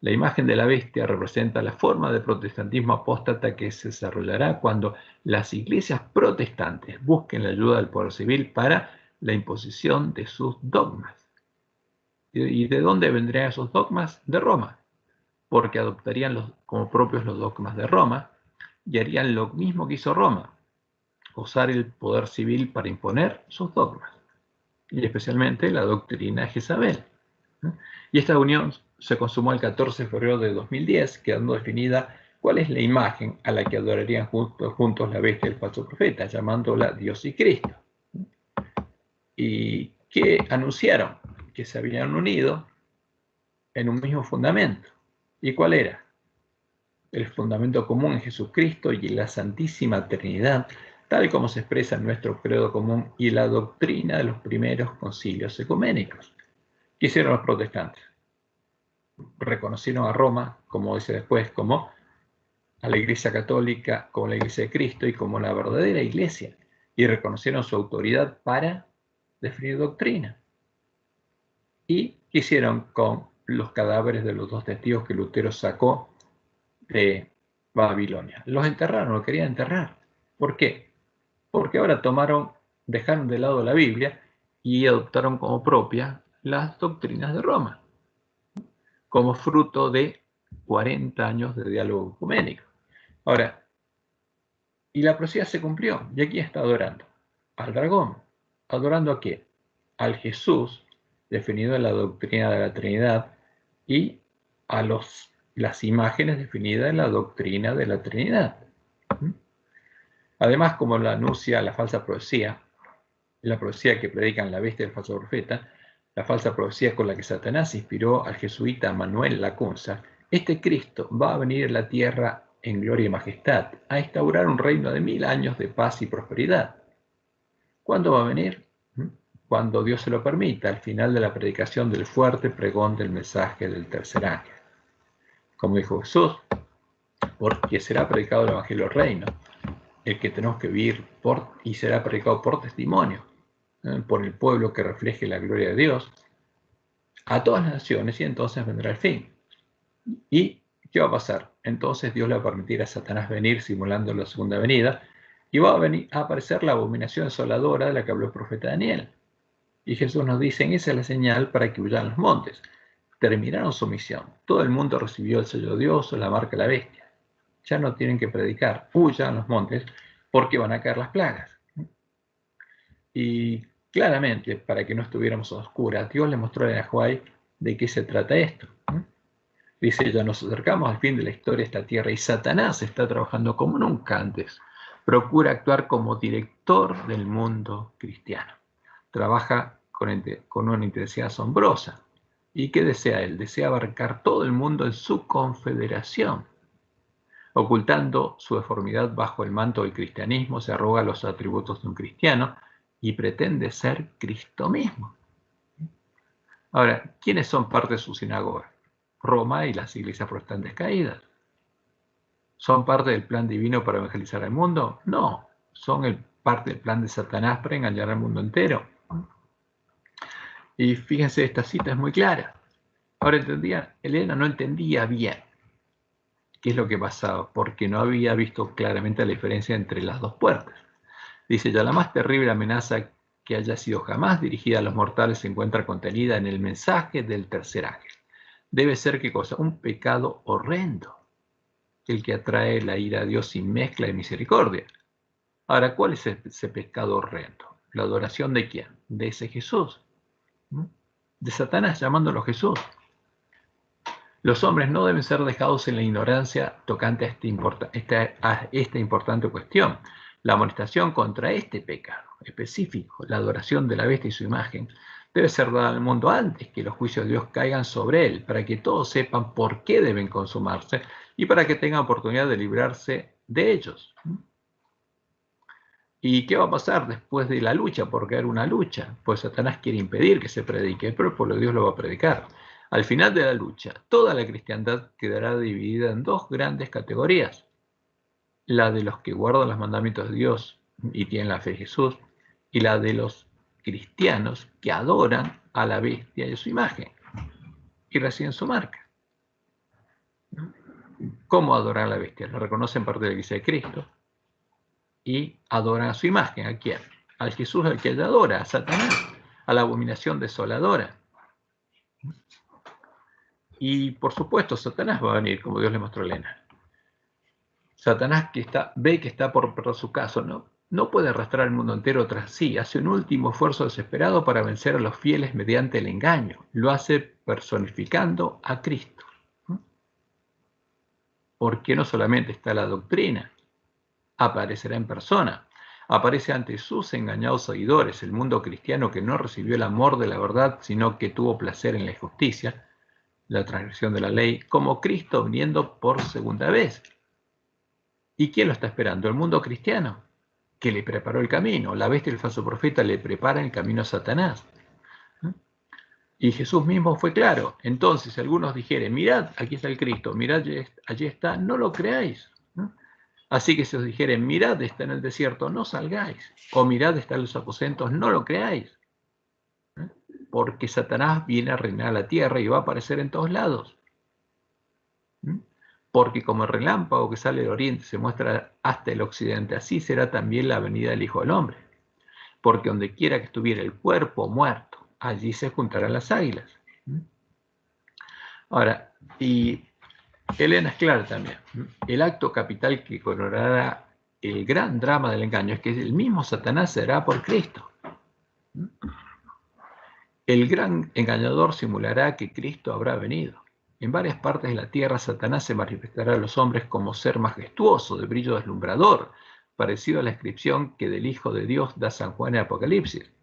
La imagen de la bestia representa la forma de protestantismo apóstata que se desarrollará cuando las iglesias protestantes busquen la ayuda del poder civil para la imposición de sus dogmas. ¿Y de dónde vendrían esos dogmas? De Roma, porque adoptarían como propios los dogmas de Roma y harían lo mismo que hizo Roma, usar el poder civil para imponer sus dogmas, y especialmente la doctrina de Jezabel. Y esta unión se consumó el 14 de febrero de 2010, quedando definida cuál es la imagen a la que adorarían juntos la bestia y el falso profeta, llamándola Dios y Cristo. Y que anunciaron que se habían unido en un mismo fundamento. ¿Y cuál era? El fundamento común en Jesucristo y en la Santísima Trinidad, tal como se expresa en nuestro credo común y la doctrina de los primeros concilios ecuménicos. ¿Qué hicieron los protestantes? Reconocieron a Roma, como dice después, como a la Iglesia Católica, como la Iglesia de Cristo y como la verdadera Iglesia, y reconocieron su autoridad para definir doctrina. ¿Y qué hicieron con los cadáveres de los dos testigos que Lutero sacó de Babilonia? Los enterraron, lo querían enterrar. ¿Por qué? Porque ahora dejaron de lado la Biblia y adoptaron como propia las doctrinas de Roma, como fruto de 40 años de diálogo ecuménico. Ahora, y la profecía se cumplió, y aquí está adorando al dragón. ¿Adorando a qué? Al Jesús, definido en la doctrina de la Trinidad, y a las imágenes definidas en la doctrina de la Trinidad. Además, como lo anuncia la falsa profecía, la profecía que predican la bestia del falso profeta, la falsa profecía con la que Satanás inspiró al jesuita Manuel Lacunza, este Cristo va a venir a la tierra en gloria y majestad, a instaurar un reino de 1000 años de paz y prosperidad. ¿Cuándo va a venir? Cuando Dios se lo permita, al final de la predicación del fuerte pregón del mensaje del tercer ángel. Como dijo Jesús, porque será predicado el evangelio del reino, el que tenemos que vivir y será predicado por testimonio, por el pueblo que refleje la gloria de Dios, a todas las naciones, y entonces vendrá el fin. ¿Y qué va a pasar? Entonces Dios le va a permitir a Satanás venir simulando la segunda venida, y va a aparecer la abominación desoladora de la que habló el profeta Daniel. Y Jesús nos dice, esa es la señal para que huyan los montes. Terminaron su misión. Todo el mundo recibió el sello de Dios o la marca de la bestia. Ya no tienen que predicar, huyan los montes, porque van a caer las plagas. Y claramente, para que no estuviéramos a oscuras, Dios le mostró a Yahuwah de qué se trata esto. Dice, ya nos acercamos al fin de la historia de esta tierra y Satanás está trabajando como nunca antes. Procura actuar como director del mundo cristiano. Trabaja con una intensidad asombrosa. ¿Y qué desea él? Desea abarcar todo el mundo en su confederación. Ocultando su deformidad bajo el manto del cristianismo, se arroga los atributos de un cristiano y pretende ser Cristo mismo. Ahora, ¿quiénes son parte de su sinagoga? Roma y las iglesias protestantes caídas. ¿Son parte del plan divino para evangelizar al mundo? No, son parte del plan de Satanás para engañar al mundo entero. Y fíjense, esta cita es muy clara. Ahora Elena no entendía bien qué es lo que pasaba, porque no había visto claramente la diferencia entre las dos puertas. Dice, ya la más terrible amenaza que haya sido jamás dirigida a los mortales se encuentra contenida en el mensaje del tercer ángel. Debe ser, ¿qué cosa? Un pecado horrendo, el que atrae la ira a Dios sin mezcla de misericordia. Ahora, ¿cuál es ese pecado horrendo? ¿La adoración de quién? De ese Jesús. De Satanás llamándolo Jesús. Los hombres no deben ser dejados en la ignorancia tocante a esta importante cuestión. La amonestación contra este pecado específico, la adoración de la bestia y su imagen, debe ser dada al mundo antes que los juicios de Dios caigan sobre él, para que todos sepan por qué deben consumarse y para que tengan oportunidad de librarse de ellos. ¿Y qué va a pasar después de la lucha? Porque era una lucha, pues Satanás quiere impedir que se predique, pero el pueblo de Dios lo va a predicar. Al final de la lucha, toda la cristiandad quedará dividida en dos grandes categorías: la de los que guardan los mandamientos de Dios y tienen la fe de Jesús, y la de los cristianos que adoran a la bestia y a su imagen y reciben su marca. ¿Cómo adorar a la bestia? La reconocen parte de la Iglesia de Cristo y adoran a su imagen. ¿A quién? Al Jesús al que ella adora, a Satanás, a la abominación desoladora. Y por supuesto, Satanás va a venir, como Dios le mostró a Elena. Satanás ve que está por perder su caso, no puede arrastrar al mundo entero tras sí, hace un último esfuerzo desesperado para vencer a los fieles mediante el engaño. Lo hace personificando a Cristo. Porque no solamente está la doctrina, aparecerá en persona. Aparece ante sus engañados seguidores, el mundo cristiano que no recibió el amor de la verdad, sino que tuvo placer en la injusticia, la transgresión de la ley, como Cristo viniendo por segunda vez. ¿Y quién lo está esperando? El mundo cristiano, que le preparó el camino. La bestia y el falso profeta le preparan el camino a Satanás. Y Jesús mismo fue claro. Entonces, si algunos dijeren, mirad, aquí está el Cristo, mirad, allí está, no lo creáis. Así que si os dijeren, mirad, está en el desierto, no salgáis. O mirad, está en los aposentos, no lo creáis. Porque Satanás viene a reinar la tierra y va a aparecer en todos lados. Porque como el relámpago que sale del oriente se muestra hasta el occidente, así será también la venida del Hijo del Hombre. Porque donde quiera que estuviera el cuerpo muerto, allí se juntarán las águilas. Ahora, y Elena es clara también. El acto capital que coronará el gran drama del engaño es que el mismo Satanás será por Cristo. El gran engañador simulará que Cristo habrá venido. En varias partes de la tierra, Satanás se manifestará a los hombres como ser majestuoso, de brillo deslumbrador, parecido a la descripción que del Hijo de Dios da San Juan en Apocalipsis.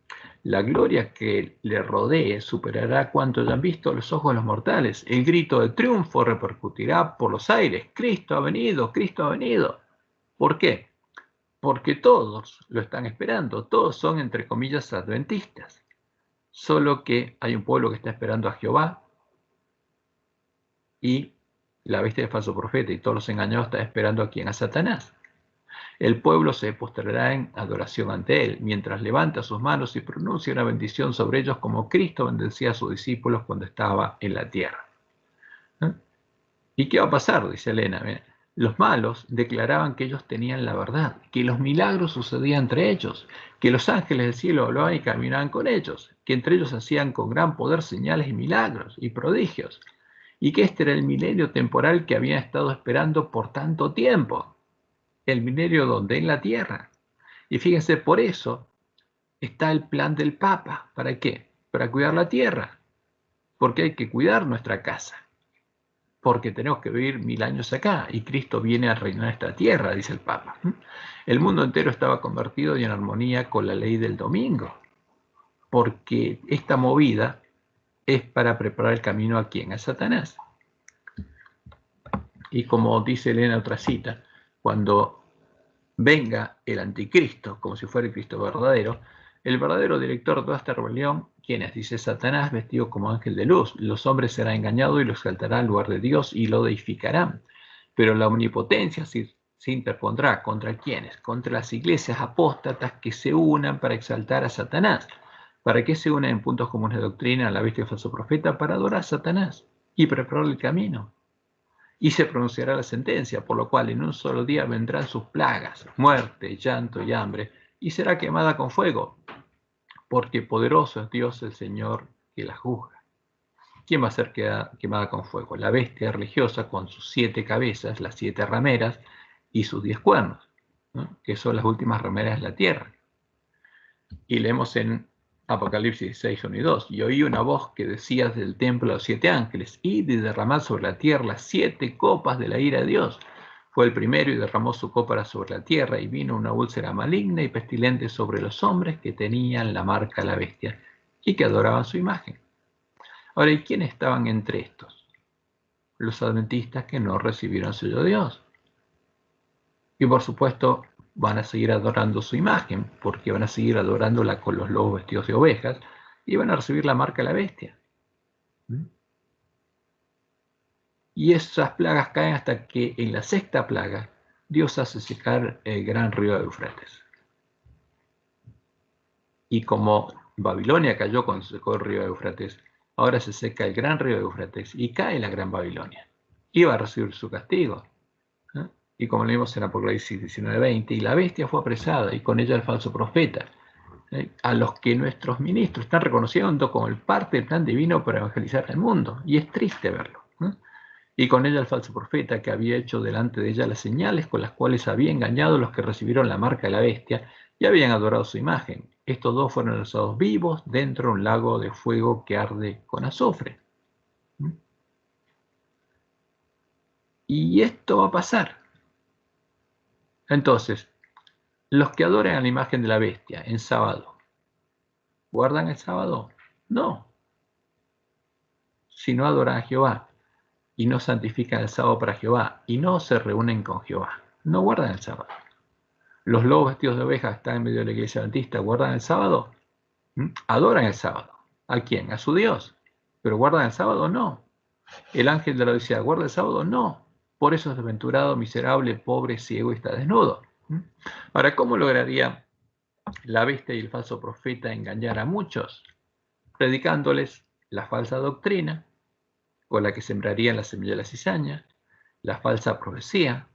La gloria que le rodee superará cuanto hayan visto los ojos de los mortales. El grito de triunfo repercutirá por los aires. Cristo ha venido, Cristo ha venido. ¿Por qué? Porque todos lo están esperando. Todos son, entre comillas, adventistas. Solo que hay un pueblo que está esperando a Jehová y la bestia del falso profeta y todos los engañados están esperando a quién, a Satanás. El pueblo se postrará en adoración ante él, mientras levanta sus manos y pronuncia una bendición sobre ellos como Cristo bendecía a sus discípulos cuando estaba en la tierra. ¿Y qué va a pasar? Dice Elena. Los malos declaraban que ellos tenían la verdad, que los milagros sucedían entre ellos, que los ángeles del cielo hablaban y caminaban con ellos, que entre ellos hacían con gran poder señales y milagros y prodigios, y que este era el milenio temporal que habían estado esperando por tanto tiempo. El milenio donde en la tierra. Y fíjense, por eso está el plan del Papa. ¿Para qué? Para cuidar la tierra. Porque hay que cuidar nuestra casa. Porque tenemos que vivir 1000 años acá. Y Cristo viene a reinar esta tierra, dice el Papa. El mundo entero estaba convertido y en armonía con la ley del domingo. Porque esta movida es para preparar el camino a quién, a Satanás. Y como dice Elena en otra cita, cuando venga el anticristo, como si fuera el Cristo verdadero, el verdadero director de toda esta rebelión, ¿quién es? Dice Satanás vestido como ángel de luz. Los hombres serán engañados y los exaltarán al lugar de Dios y lo deificarán. Pero la omnipotencia se interpondrá contra ¿quiénes? Contra las iglesias apóstatas que se unan para exaltar a Satanás. ¿Para qué se unen en puntos comunes de doctrina a la bestia y falso profeta? Para adorar a Satanás y preparar el camino. Y se pronunciará la sentencia, por lo cual en un solo día vendrán sus plagas, muerte, llanto y hambre, y será quemada con fuego, porque poderoso es Dios el Señor que la juzga. ¿Quién va a ser quemada con fuego? La bestia religiosa con sus 7 cabezas, las 7 rameras y sus 10 cuernos, ¿no? Que son las últimas rameras de la tierra. Y leemos en Apocalipsis 6, 1 y 2. Y oí una voz que decía desde el templo a los 7 ángeles: id y derramad sobre la tierra las 7 copas de la ira de Dios. Fue el primero y derramó su copa sobre la tierra, y vino una úlcera maligna y pestilente sobre los hombres que tenían la marca de la bestia y que adoraban su imagen. Ahora, ¿y quiénes estaban entre estos? Los adventistas que no recibieron el sello de Dios. Y por supuesto van a seguir adorando su imagen, porque van a seguir adorándola con los lobos vestidos de ovejas, y van a recibir la marca de la bestia. Y esas plagas caen hasta que en la sexta plaga Dios hace secar el gran río de Eufrates. Y como Babilonia cayó cuando se secó el río de Eufrates, ahora se seca el gran río de Eufrates y cae la gran Babilonia. Y va a recibir su castigo. Y como leímos en Apocalipsis 19:20, y la bestia fue apresada y con ella el falso profeta, a los que nuestros ministros están reconociendo como el parte del plan divino para evangelizar al mundo. Y es triste verlo. Y con ella el falso profeta, que había hecho delante de ella las señales con las cuales había engañado a los que recibieron la marca de la bestia y habían adorado su imagen. Estos dos fueron lanzados vivos dentro de un lago de fuego que arde con azufre. Y esto va a pasar. Entonces, los que adoran a la imagen de la bestia en sábado, ¿guardan el sábado? No. Si no adoran a Jehová y no santifican el sábado para Jehová y no se reúnen con Jehová, no guardan el sábado. Los lobos vestidos de ovejas que están en medio de la iglesia adventista, ¿guardan el sábado? Adoran el sábado. ¿A quién? A su Dios. ¿Pero guardan el sábado? No. ¿El ángel de la Odisea guarda el sábado? No. Por eso es desventurado, miserable, pobre, ciego y está desnudo. Ahora, ¿cómo lograría la bestia y el falso profeta engañar a muchos? Predicándoles la falsa doctrina, con la que sembrarían la semilla de la cizaña, la falsa profecía,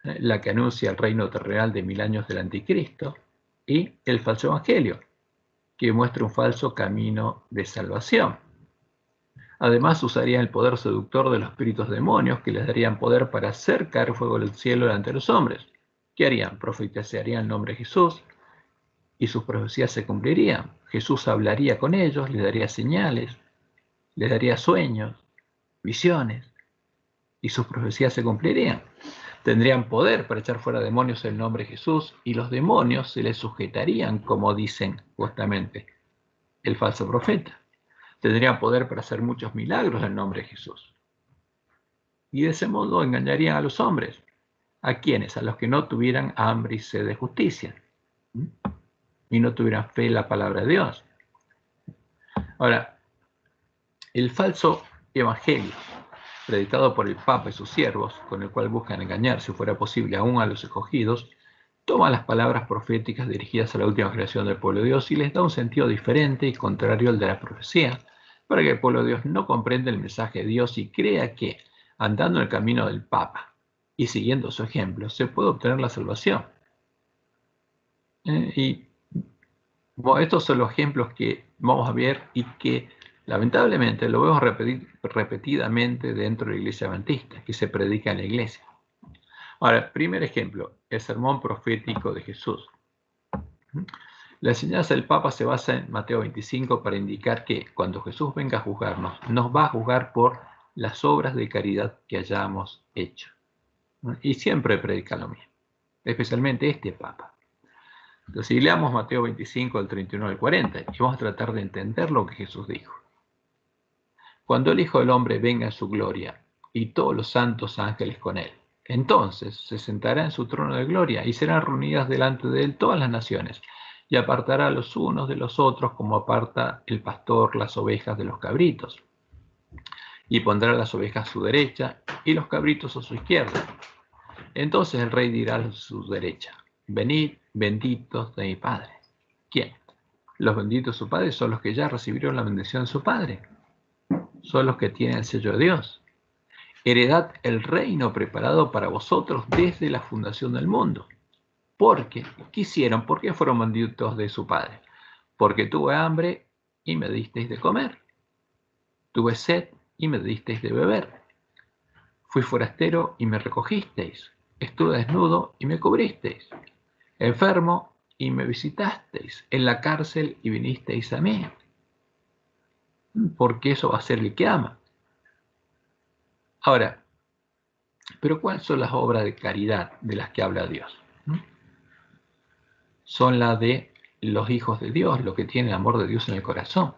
la que anuncia el reino terrenal de 1000 años del anticristo, y el falso evangelio, que muestra un falso camino de salvación. Además, usarían el poder seductor de los espíritus demonios, que les darían poder para hacer caer fuego del cielo delante de los hombres. ¿Qué harían? Profetizarían el nombre de Jesús y sus profecías se cumplirían. Jesús hablaría con ellos, les daría señales, les daría sueños, visiones, y sus profecías se cumplirían. Tendrían poder para echar fuera demonios en el nombre de Jesús, y los demonios se les sujetarían, como dicen justamente el falso profeta. Tendrían poder para hacer muchos milagros en el nombre de Jesús. Y de ese modo engañarían a los hombres. ¿A quiénes? A los que no tuvieran hambre y sed de justicia. Y no tuvieran fe en la palabra de Dios. Ahora, el falso evangelio, predicado por el Papa y sus siervos, con el cual buscan engañar, si fuera posible, aún a los escogidos, toma las palabras proféticas dirigidas a la última generación del pueblo de Dios y les da un sentido diferente y contrario al de la profecía, para que el pueblo de Dios no comprenda el mensaje de Dios y crea que, andando en el camino del Papa y siguiendo su ejemplo, se puede obtener la salvación. Estos son los ejemplos que vamos a ver y que lamentablemente lo vemos repetidamente dentro de la iglesia adventista, que se predica en la iglesia. Ahora, primer ejemplo, el sermón profético de Jesús. La enseñanza del Papa se basa en Mateo 25 para indicar que cuando Jesús venga a juzgarnos, nos va a juzgar por las obras de caridad que hayamos hecho. Y siempre predica lo mismo, especialmente este Papa. Entonces, si leamos Mateo 25, del 31 al 40, y vamos a tratar de entender lo que Jesús dijo. Cuando el Hijo del Hombre venga en su gloria, y todos los santos ángeles con él, entonces se sentará en su trono de gloria, y serán reunidas delante de él todas las naciones, y apartará a los unos de los otros como aparta el pastor las ovejas de los cabritos. Y pondrá las ovejas a su derecha, y los cabritos a su izquierda. Entonces el rey dirá a su derecha: venid, benditos de mi Padre. ¿Quién? Los benditos de su Padre son los que ya recibieron la bendición de su Padre. Son los que tienen el sello de Dios. Heredad el reino preparado para vosotros desde la fundación del mundo. Porque quisieron, ¿por qué fueron benditos de su Padre? Porque tuve hambre y me disteis de comer. Tuve sed y me disteis de beber. Fui forastero y me recogisteis. Estuve desnudo y me cubristeis. Enfermo y me visitasteis. En la cárcel y vinisteis a mí. Porque eso va a ser el que ama. Ahora, Pero ¿cuáles son las obras de caridad de las que habla Dios? Son las de los hijos de Dios, los que tienen el amor de Dios en el corazón.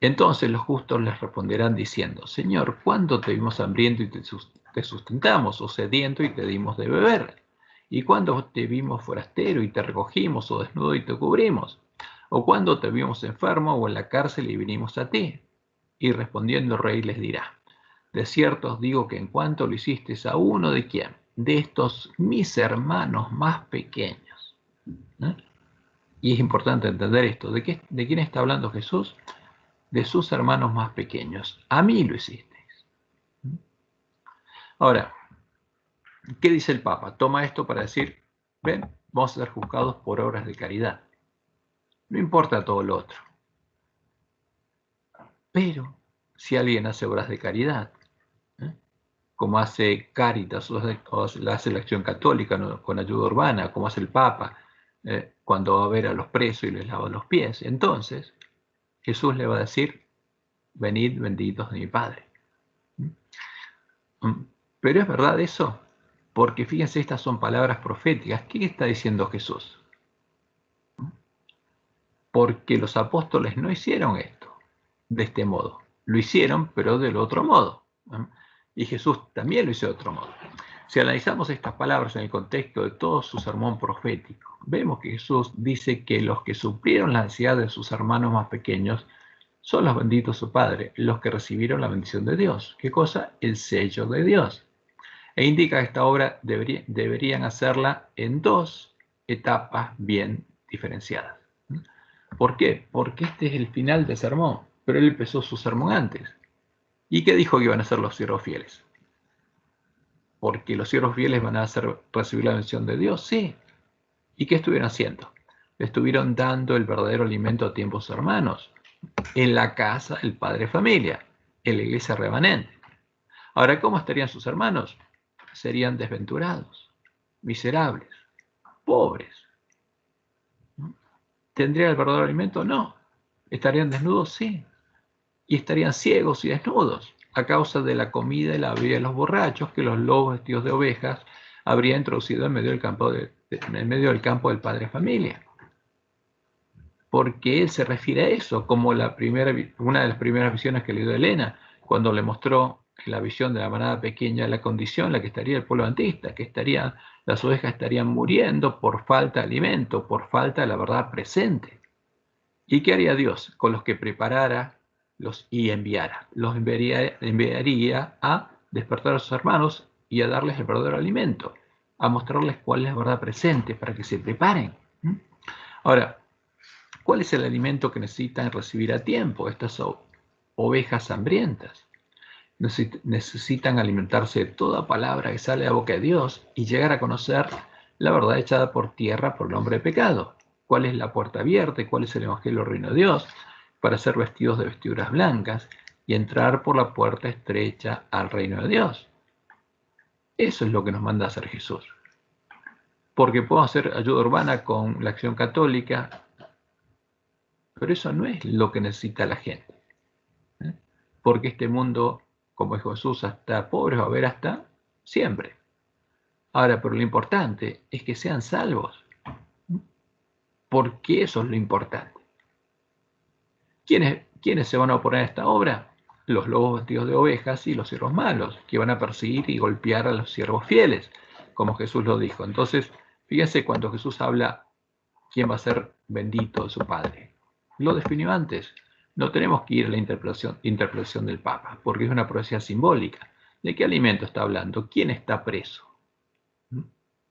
Entonces los justos les responderán diciendo: Señor, ¿cuándo te vimos hambriento y te sustentamos, o sediento y te dimos de beber? ¿Y cuándo te vimos forastero y te recogimos, o desnudo y te cubrimos? ¿O cuándo te vimos enfermo o en la cárcel y vinimos a ti? Y respondiendo el rey les dirá: de cierto os digo que en cuanto lo hicisteis a uno de quién, de estos mis hermanos más pequeños. Y es importante entender esto. ¿De quién está hablando Jesús? De sus hermanos más pequeños. A mí lo hicisteis. Ahora, ¿qué dice el Papa? Toma esto para decir: ven, vamos a ser juzgados por obras de caridad. No importa todo lo otro. Pero si alguien hace obras de caridad, como hace Cáritas, o hace la Acción Católica, ¿no?, con ayuda urbana, como hace el Papa, cuando va a ver a los presos y les lava los pies, entonces Jesús le va a decir: venid benditos de mi Padre. Pero es verdad eso, porque fíjense, estas son palabras proféticas. ¿Qué está diciendo Jesús? Porque los apóstoles no hicieron esto de este modo. Lo hicieron, pero del otro modo. Y Jesús también lo hizo de otro modo. Si analizamos estas palabras en el contexto de todo su sermón profético, vemos que Jesús dice que los que suplieron la ansiedad de sus hermanos más pequeños son los benditos su Padre, los que recibieron la bendición de Dios. ¿Qué cosa? El sello de Dios. E indica que esta obra deberían hacerla en dos etapas bien diferenciadas. ¿Por qué? Porque este es el final del sermón, pero él empezó su sermón antes. ¿Y qué dijo que iban a ser los siervos fieles? Porque los siervos fieles van a recibir la bendición de Dios, sí. ¿Y qué estuvieron haciendo? Le estuvieron dando el verdadero alimento a tiempo a sus hermanos, en la casa del padre familia, en la iglesia remanente. Ahora, ¿cómo estarían sus hermanos? Serían desventurados, miserables, pobres. ¿Tendrían el verdadero alimento? No. ¿Estarían desnudos? Sí. Y estarían ciegos y desnudos a causa de la comida y la bebida de los borrachos que los lobos vestidos de ovejas habrían introducido en medio del campo, del padre familia. Porque él se refiere a eso como una de las primeras visiones que le dio Elena, cuando le mostró la visión de la manada pequeña la condición en la que estaría el pueblo adventista, que las ovejas estarían muriendo por falta de alimento, por falta de la verdad presente. ¿Y qué haría Dios? Con los que preparara y enviara. Los enviaría a despertar a sus hermanos y a darles el verdadero alimento, a mostrarles cuál es la verdad presente para que se preparen. Ahora, ¿cuál es el alimento que necesitan recibir a tiempo estas ovejas hambrientas? Necesitan alimentarse de toda palabra que sale de la boca de Dios y llegar a conocer la verdad echada por tierra por el hombre de pecado. ¿Cuál es la puerta abierta y cuál es el evangelio del reino de Dios? Para ser vestidos de vestiduras blancas y entrar por la puerta estrecha al reino de Dios. Eso es lo que nos manda a hacer Jesús. Porque podemos hacer ayuda urbana con la Acción Católica, pero eso no es lo que necesita la gente. Porque este mundo, como dijo Jesús, hasta pobres va a haber hasta siempre. Ahora, pero lo importante es que sean salvos. Porque eso es lo importante. ¿Quiénes se van a oponer a esta obra? Los lobos vestidos de ovejas y los siervos malos, que van a perseguir y golpear a los siervos fieles, como Jesús lo dijo. Entonces, fíjense, cuando Jesús habla quién va a ser bendito de su Padre, lo definió antes. No tenemos que ir a la interpretación del Papa, porque es una profecía simbólica. ¿De qué alimento está hablando? ¿Quién está preso?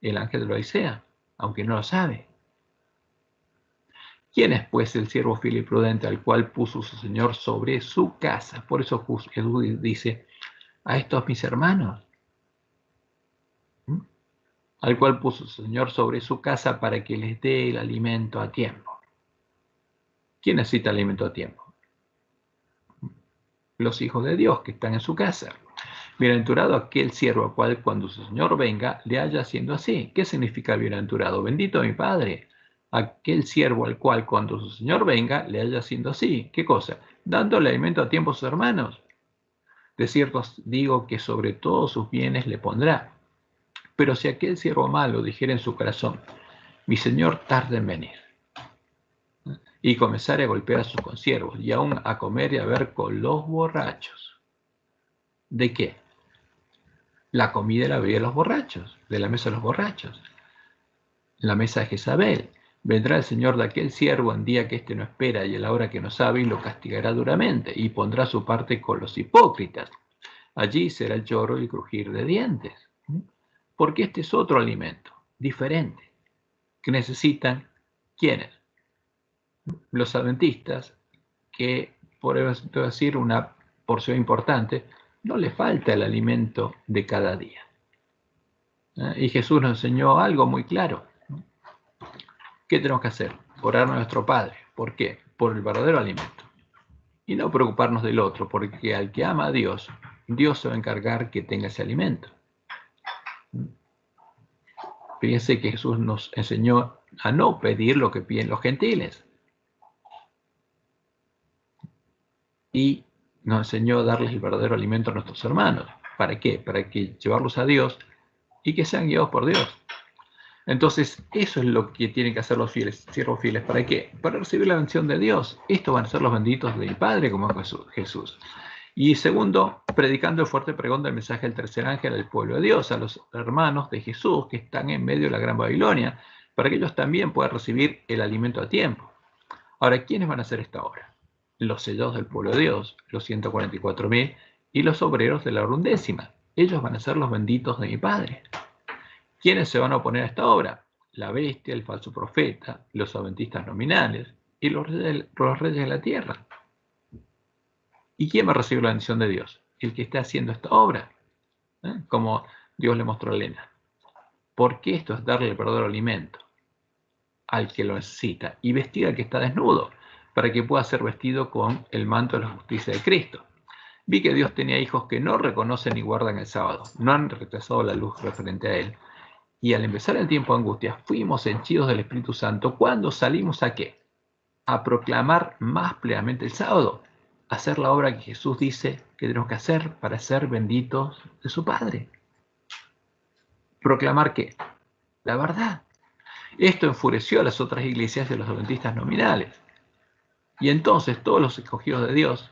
El ángel de la Odisea, aunque no lo sabe. ¿Quién es, pues, el siervo fiel y prudente al cual puso su Señor sobre su casa? Por eso Jesús dice: a estos mis hermanos, al cual puso su Señor sobre su casa para que les dé el alimento a tiempo. ¿Quién necesita alimento a tiempo? Los hijos de Dios que están en su casa. Bienaventurado aquel siervo al cual cuando su Señor venga le haya haciendo así. ¿Qué significa bienaventurado? Bendito mi Padre. Aquel siervo al cual cuando su Señor venga le haya haciendo así. ¿Qué cosa? Dándole alimento a tiempo a sus hermanos. De cierto os digo que sobre todos sus bienes le pondrá. Pero si aquel siervo malo dijera en su corazón, mi señor tarda en venir, y comenzare a golpear a sus consiervos, y aún a comer y a beber con los borrachos. ¿De qué? La comida y la bebida de los borrachos, de la mesa de los borrachos, la mesa de Jezabel. Vendrá el Señor de aquel siervo en día que éste no espera y a la hora que no sabe, y lo castigará duramente, y pondrá su parte con los hipócritas. Allí será el lloro y el crujir de dientes. Porque este es otro alimento, diferente, que necesitan, ¿quiénes? Los adventistas, que por decir una porción importante, no le falta el alimento de cada día. Y Jesús nos enseñó algo muy claro. ¿Qué tenemos que hacer? Orar a nuestro Padre. ¿Por qué? Por el verdadero alimento. Y no preocuparnos del otro, porque al que ama a Dios, Dios se va a encargar que tenga ese alimento. Fíjense que Jesús nos enseñó a no pedir lo que piden los gentiles. Y nos enseñó a darles el verdadero alimento a nuestros hermanos. ¿Para qué? Para que llevarlos a Dios y que sean guiados por Dios. Entonces, eso es lo que tienen que hacer los fieles, siervos fieles. ¿Para qué? Para recibir la bendición de Dios. Estos van a ser los benditos del Padre, como Jesús. Y segundo, predicando el fuerte pregón del mensaje del tercer ángel al pueblo de Dios, a los hermanos de Jesús que están en medio de la gran Babilonia, para que ellos también puedan recibir el alimento a tiempo. Ahora, ¿quiénes van a hacer esta obra? Los sellados del pueblo de Dios, los 144.000, y los obreros de la hora undécima. Ellos van a ser los benditos de mi Padre. ¿Quiénes se van a oponer a esta obra? La bestia, el falso profeta, los adventistas nominales y los reyes de la tierra. ¿Y quién va a recibir la bendición de Dios? El que está haciendo esta obra, como Dios le mostró a Elena. Porque esto es darle el verdadero alimento al que lo necesita y vestir al que está desnudo, para que pueda ser vestido con el manto de la justicia de Cristo. Vi que Dios tenía hijos que no reconocen ni guardan el sábado, no han rechazado la luz referente a Él. Y al empezar el tiempo de angustia, fuimos henchidos del Espíritu Santo cuando salimos ¿a qué? A proclamar más plenamente el sábado, a hacer la obra que Jesús dice que tenemos que hacer para ser benditos de su Padre. ¿Proclamar qué? La verdad. Esto enfureció a las otras iglesias de los adventistas nominales. Y entonces todos los escogidos de Dios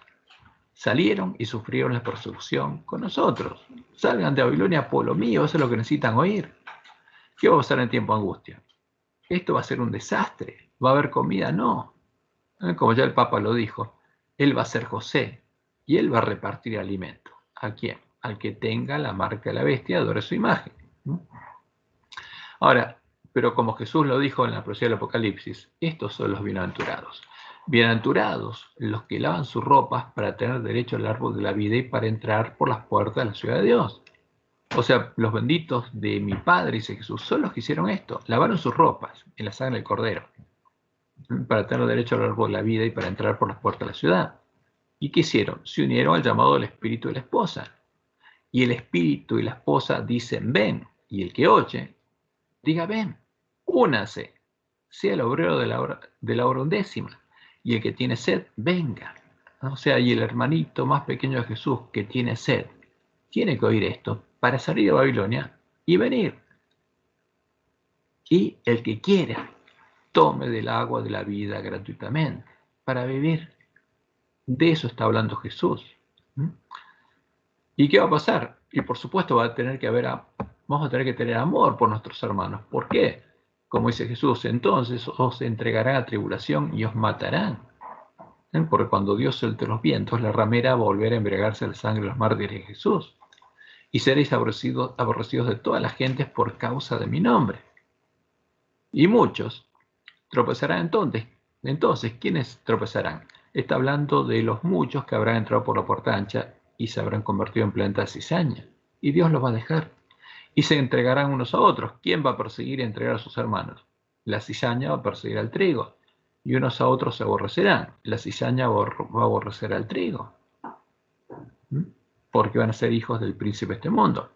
salieron y sufrieron la persecución con nosotros. Salgan de Babilonia, pueblo mío, eso es lo que necesitan oír. ¿Qué va a pasar en tiempo de angustia? Esto va a ser un desastre. ¿Va a haber comida? No. Como ya el Papa lo dijo, Él va a ser José y Él va a repartir alimento. ¿A quién? Al que tenga la marca de la bestia, adore su imagen. Ahora, pero como Jesús lo dijo en la profecía del Apocalipsis, estos son los bienaventurados. Bienaventurados los que lavan sus ropas para tener derecho al árbol de la vida y para entrar por las puertas de la ciudad de Dios. O sea, los benditos de mi Padre, dice Jesús, son los que hicieron esto. Lavaron sus ropas en la sangre del Cordero para tener derecho al árbol de la vida y para entrar por las puertas de la ciudad. ¿Y qué hicieron? Se unieron al llamado del espíritu de la esposa. Y el espíritu y la esposa dicen, ven. Y el que oye, diga, ven, únase, sea el obrero de la hora undécima. Y el que tiene sed, venga. O sea, y el hermanito más pequeño de Jesús que tiene sed, tiene que oír esto para salir de Babilonia y venir. Y el que quiera, tome del agua de la vida gratuitamente para vivir. De eso está hablando Jesús. ¿Y qué va a pasar? Y por supuesto vamos a tener que tener amor por nuestros hermanos. ¿Por qué? Como dice Jesús, entonces os entregarán a tribulación y os matarán. Porque cuando Dios suelte los vientos, la ramera va a volver a embriagarse de la sangre de los mártires de Jesús. Y seréis aborrecidos de todas las gentes por causa de mi nombre. Y muchos tropezarán entonces. ¿Quiénes tropezarán? Está hablando de los muchos que habrán entrado por la puerta ancha y se habrán convertido en plantas de cizaña. Y Dios los va a dejar. Y se entregarán unos a otros. ¿Quién va a perseguir y entregar a sus hermanos? La cizaña va a perseguir al trigo. Y unos a otros se aborrecerán. La cizaña va a aborrecer al trigo. Porque van a ser hijos del príncipe de este mundo.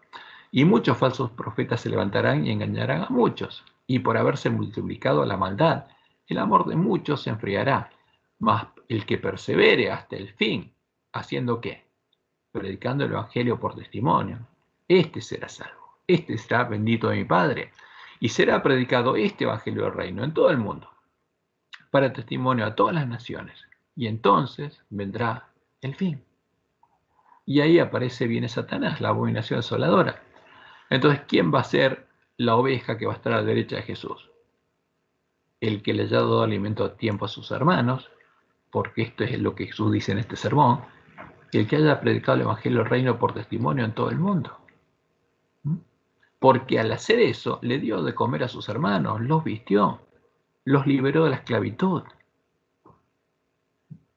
Y muchos falsos profetas se levantarán y engañarán a muchos. Y por haberse multiplicado la maldad, el amor de muchos se enfriará. Mas el que persevere hasta el fin, ¿haciendo qué? predicando el Evangelio por testimonio, este será salvo, este será bendito de mi Padre, y será predicado este Evangelio del Reino en todo el mundo, para testimonio a todas las naciones, y entonces vendrá el fin. Y ahí aparece, viene Satanás, la abominación asoladora. Entonces, ¿quién va a ser la oveja que va a estar a la derecha de Jesús? El que le haya dado alimento a tiempo a sus hermanos, porque esto es lo que Jesús dice en este sermón, y el que haya predicado el Evangelio del Reino por testimonio en todo el mundo. Porque al hacer eso, le dio de comer a sus hermanos, los vistió, los liberó de la esclavitud,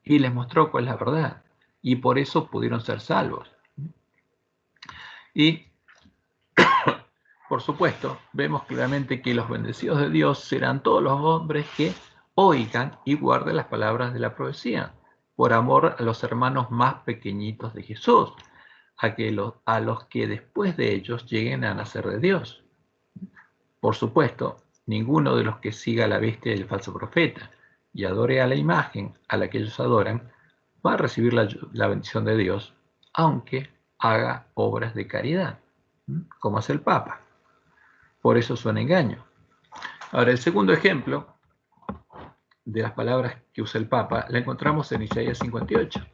y les mostró cuál es la verdad, y por eso pudieron ser salvos. Y, por supuesto, vemos claramente que los bendecidos de Dios serán todos los hombres que oigan y guarden las palabras de la profecía, por amor a los hermanos más pequeñitos de Jesús, a los que después de ellos lleguen a nacer de Dios. Por supuesto, ninguno de los que siga la bestia del falso profeta y adore a la imagen a la que ellos adoran, va a recibir la bendición de Dios, aunque haga obras de caridad, como hace el Papa. Por eso es un engaño. Ahora, el segundo ejemplo de las palabras que usa el Papa la encontramos en Isaías 58.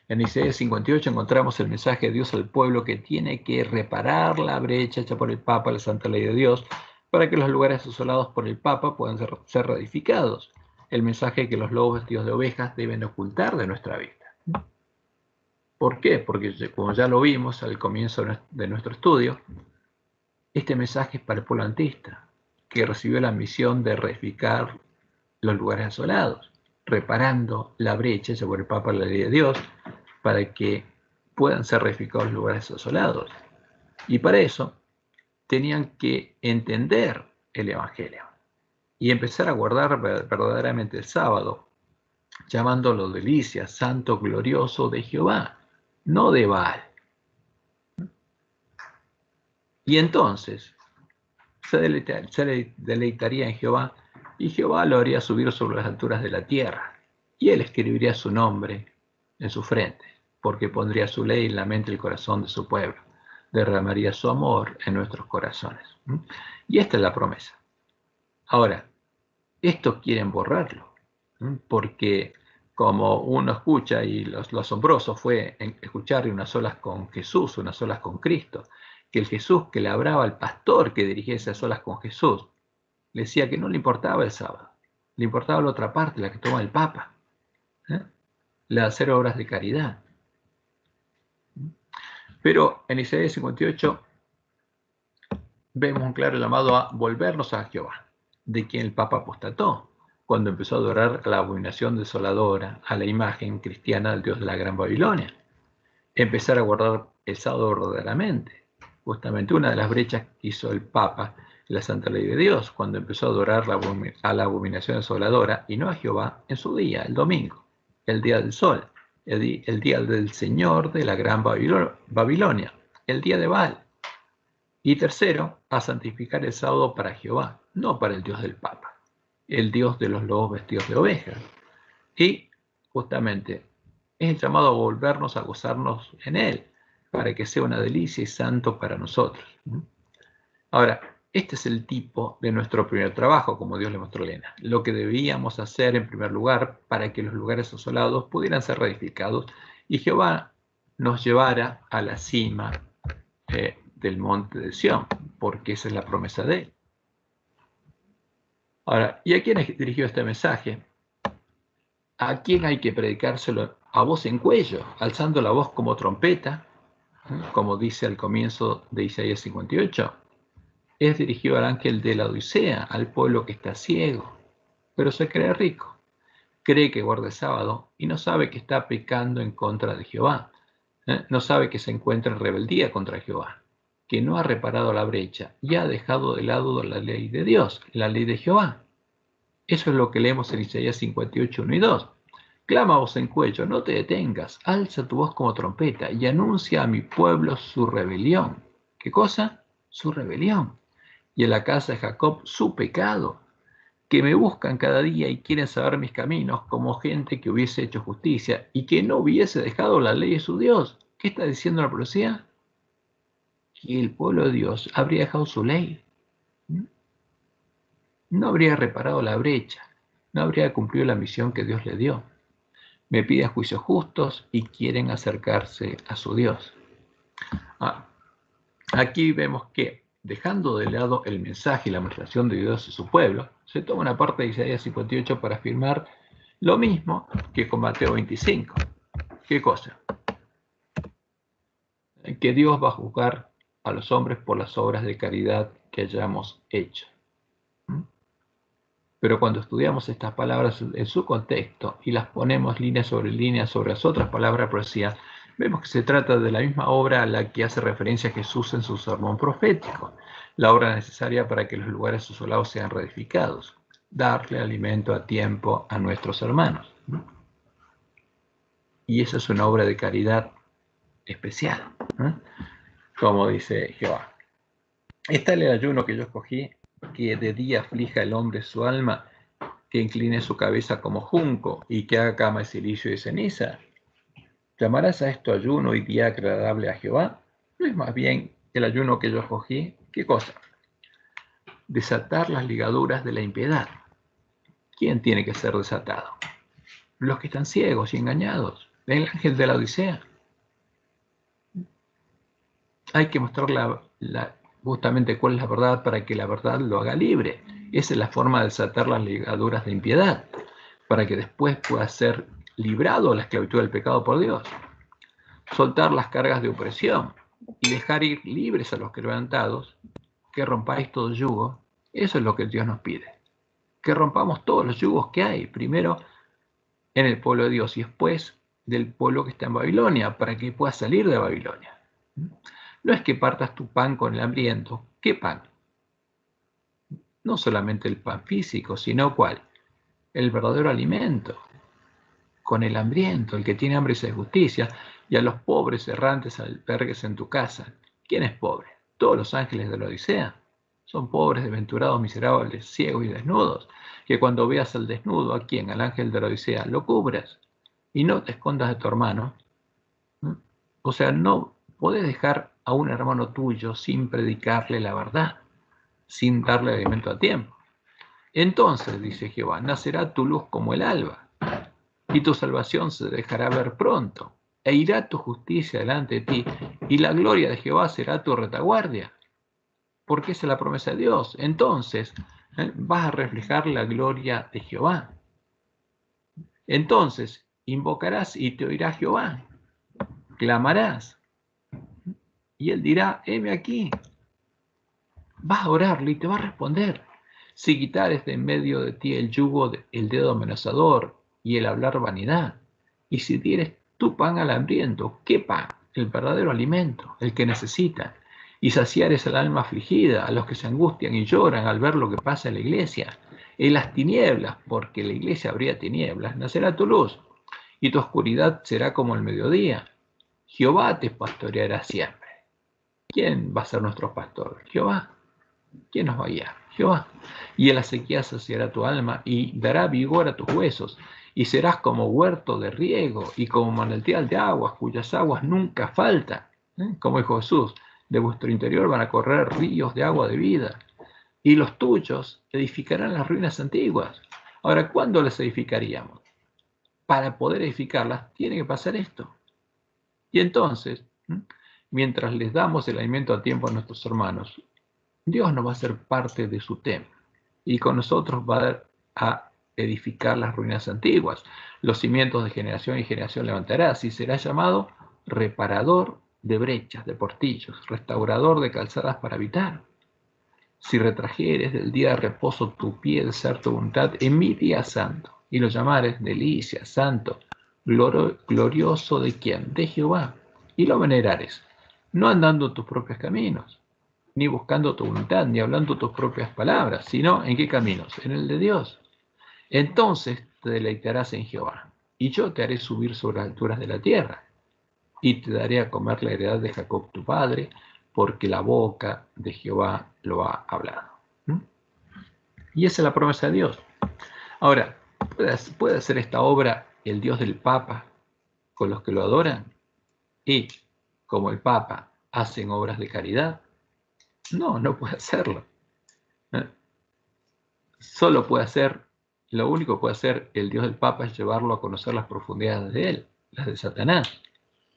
En Isaías 58 encontramos el mensaje de Dios al pueblo que tiene que reparar la brecha hecha por el Papa, la Santa Ley de Dios, para que los lugares asolados por el Papa puedan ser reedificados. El mensaje que los lobos vestidos de ovejas deben ocultar de nuestra vista. ¿Por qué? Porque, como ya lo vimos al comienzo de nuestro estudio, este mensaje es para el pueblo antista, que recibió la misión de reedificar los lugares asolados, reparando la brecha hecha por el Papa, la Ley de Dios, para que puedan ser reedificados los lugares asolados. Y para eso tenían que entender el Evangelio y empezar a guardar verdaderamente el sábado, llamándolo delicia, santo glorioso de Jehová, no de Baal. Y entonces se deleitaría en Jehová, y Jehová lo haría subir sobre las alturas de la tierra, y él escribiría su nombre en su frente, porque pondría su ley en la mente y el corazón de su pueblo, derramaría su amor en nuestros corazones. Y esta es la promesa. Ahora, esto quieren borrarlo, porque como uno escucha, y lo asombroso fue escuchar unas olas con Jesús, unas olas con Cristo, que el Jesús que le hablaba al pastor que dirigía esas olas con Jesús, le decía que no le importaba el sábado, le importaba la otra parte, la que toma el Papa, la de hacer obras de caridad. Pero en Isaías 58 vemos un claro llamado a volvernos a Jehová, de quien el Papa apostató, cuando empezó a adorar a la abominación desoladora, a la imagen cristiana del Dios de la Gran Babilonia. Empezar a guardar el sábado verdaderamente, justamente una de las brechas que hizo el Papa, la Santa Ley de Dios, cuando empezó a adorar a la abominación desoladora y no a Jehová en su día, el domingo, el día del sol, el día del Señor de la Gran Babilonia, el día de Baal. Y tercero, a santificar el sábado para Jehová, no para el Dios del Papa, el Dios de los lobos vestidos de ovejas. Y justamente es el llamado a volvernos a gozarnos en él, para que sea una delicia y santo para nosotros. Ahora, este es el tipo de nuestro primer trabajo, como Dios le mostró a Elena. Lo que debíamos hacer en primer lugar para que los lugares asolados pudieran ser reedificados y Jehová nos llevara a la cima del monte de Sión, porque esa es la promesa de él. Ahora, ¿y a quién es dirigido este mensaje? ¿A quién hay que predicárselo? A voz en cuello, alzando la voz como trompeta, como dice al comienzo de Isaías 58. Es dirigido al ángel de la Odisea, al pueblo que está ciego, pero se cree rico. Cree que guarda el sábado y no sabe que está pecando en contra de Jehová. No sabe que se encuentra en rebeldía contra Jehová, que no ha reparado la brecha y ha dejado de lado la ley de Dios, la ley de Jehová. Eso es lo que leemos en Isaías 58, 1 y 2. Clama a voz en cuello, no te detengas, alza tu voz como trompeta y anuncia a mi pueblo su rebelión. ¿Qué cosa? Su rebelión. Y a la casa de Jacob su pecado, que me buscan cada día y quieren saber mis caminos como gente que hubiese hecho justicia y que no hubiese dejado la ley de su Dios. ¿Qué está diciendo la profecía? Que el pueblo de Dios habría dejado su ley. No habría reparado la brecha. No habría cumplido la misión que Dios le dio. Me piden juicios justos y quieren acercarse a su Dios. Aquí vemos que, dejando de lado el mensaje y la mostración de Dios a su pueblo, se toma una parte de Isaías 58 para afirmar lo mismo que con Mateo 25. ¿Qué cosa? Que Dios va a juzgar a los hombres por las obras de caridad que hayamos hecho. Pero cuando estudiamos estas palabras en su contexto y las ponemos línea sobre las otras palabras profecías, vemos que se trata de la misma obra a la que hace referencia Jesús en su sermón profético, la obra necesaria para que los lugares asolados sean reedificados, darle alimento a tiempo a nuestros hermanos. Y esa es una obra de caridad especial, como dice Jehová. Este es el ayuno que yo escogí, que de día aflija el hombre su alma, que incline su cabeza como junco y que haga cama de silicio y ceniza. ¿Llamarás a esto ayuno y día agradable a Jehová? ¿No es más bien el ayuno que yo escogí? ¿Qué cosa? Desatar las ligaduras de la impiedad. ¿Quién tiene que ser desatado? Los que están ciegos y engañados. El ángel de la Odisea. Hay que mostrar justamente cuál es la verdad para que la verdad lo haga libre. Esa es la forma de desatar las ligaduras de impiedad, para que después pueda ser librado de la esclavitud del pecado por Dios. Soltar las cargas de opresión y dejar ir libres a los quebrantados, que rompáis todo yugo. Eso es lo que Dios nos pide. Que rompamos todos los yugos que hay, primero en el pueblo de Dios y después del pueblo que está en Babilonia, para que pueda salir de Babilonia. No es que partas tu pan con el hambriento. ¿Qué pan? No solamente el pan físico, sino ¿cuál? El verdadero alimento. Con el hambriento, el que tiene hambre y sed de justicia, y a los pobres errantes albergues en tu casa. ¿Quién es pobre? Todos los ángeles de la Odisea. Son pobres, desventurados, miserables, ciegos y desnudos, que cuando veas al desnudo, ¿a quién? Al ángel de la Odisea, lo cubras y no te escondas de tu hermano. O sea, no podés dejar a un hermano tuyo sin predicarle la verdad, sin darle alimento a tiempo. Entonces, dice Jehová, nacerá tu luz como el alba, y tu salvación se dejará ver pronto, e irá tu justicia delante de ti, y la gloria de Jehová será tu retaguardia, porque esa es la promesa de Dios. Entonces, vas a reflejar la gloria de Jehová. Entonces, invocarás y te oirá Jehová, clamarás, y él dirá, heme aquí. Vas a orarle y te va a responder. Si quitares de en medio de ti el yugo, el dedo amenazador y el hablar vanidad, y si dieres tu pan al hambriento, ¿qué pan? El verdadero alimento, el que necesitan, y saciares al alma afligida, a los que se angustian y lloran al ver lo que pasa en la iglesia, en las tinieblas, porque en la iglesia habría tinieblas, nacerá tu luz, y tu oscuridad será como el mediodía. Jehová te pastoreará siempre. ¿Quién va a ser nuestro pastor? Jehová. ¿Quién nos va a guiar? Jehová. Y en la sequía saciará tu alma y dará vigor a tus huesos, y serás como huerto de riego y como manantial de aguas, cuyas aguas nunca faltan. Como dijo Jesús, de vuestro interior van a correr ríos de agua de vida, y los tuyos edificarán las ruinas antiguas. Ahora, ¿cuándo las edificaríamos? Para poder edificarlas tiene que pasar esto. Y entonces, mientras les damos el alimento a tiempo a nuestros hermanos, Dios nos va a hacer parte de su templo y con nosotros va a edificar las ruinas antiguas. Los cimientos de generación en generación levantarás y será llamado reparador de brechas, de portillos, restaurador de calzadas para habitar. Si retrajeres del día de reposo tu pie de ser tu voluntad en mi día santo y lo llamares delicia, santo, glorioso de quién, de Jehová, y lo venerares, no andando en tus propios caminos, ni buscando tu voluntad, ni hablando tus propias palabras, sino ¿en qué caminos? En el de Dios. Entonces te deleitarás en Jehová, y yo te haré subir sobre las alturas de la tierra, y te daré a comer la heredad de Jacob tu padre, porque la boca de Jehová lo ha hablado. Y esa es la promesa de Dios. Ahora, ¿puede hacer esta obra el Dios del Papa con los que lo adoran? Y como el Papa, hacen obras de caridad? No, no puede hacerlo. Solo puede hacer, lo único que puede hacer el Dios del Papa es llevarlo a conocer las profundidades de él, las de Satanás,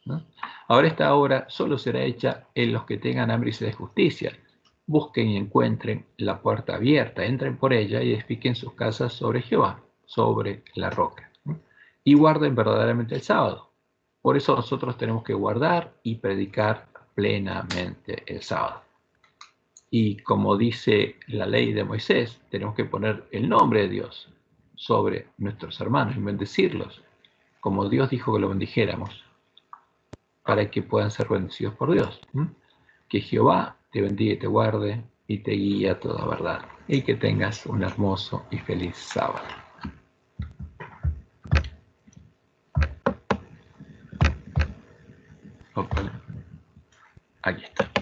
¿no? Ahora esta obra solo será hecha en los que tengan hambre y sed de justicia. Busquen y encuentren la puerta abierta, entren por ella y edifiquen sus casas sobre Jehová, sobre la roca, ¿no? Y guarden verdaderamente el sábado. Por eso nosotros tenemos que guardar y predicar plenamente el sábado. Y como dice la ley de Moisés, tenemos que poner el nombre de Dios sobre nuestros hermanos y bendecirlos, como Dios dijo que lo bendijéramos, para que puedan ser bendecidos por Dios. Que Jehová te bendiga y te guarde y te guíe a toda verdad. Y que tengas un hermoso y feliz sábado.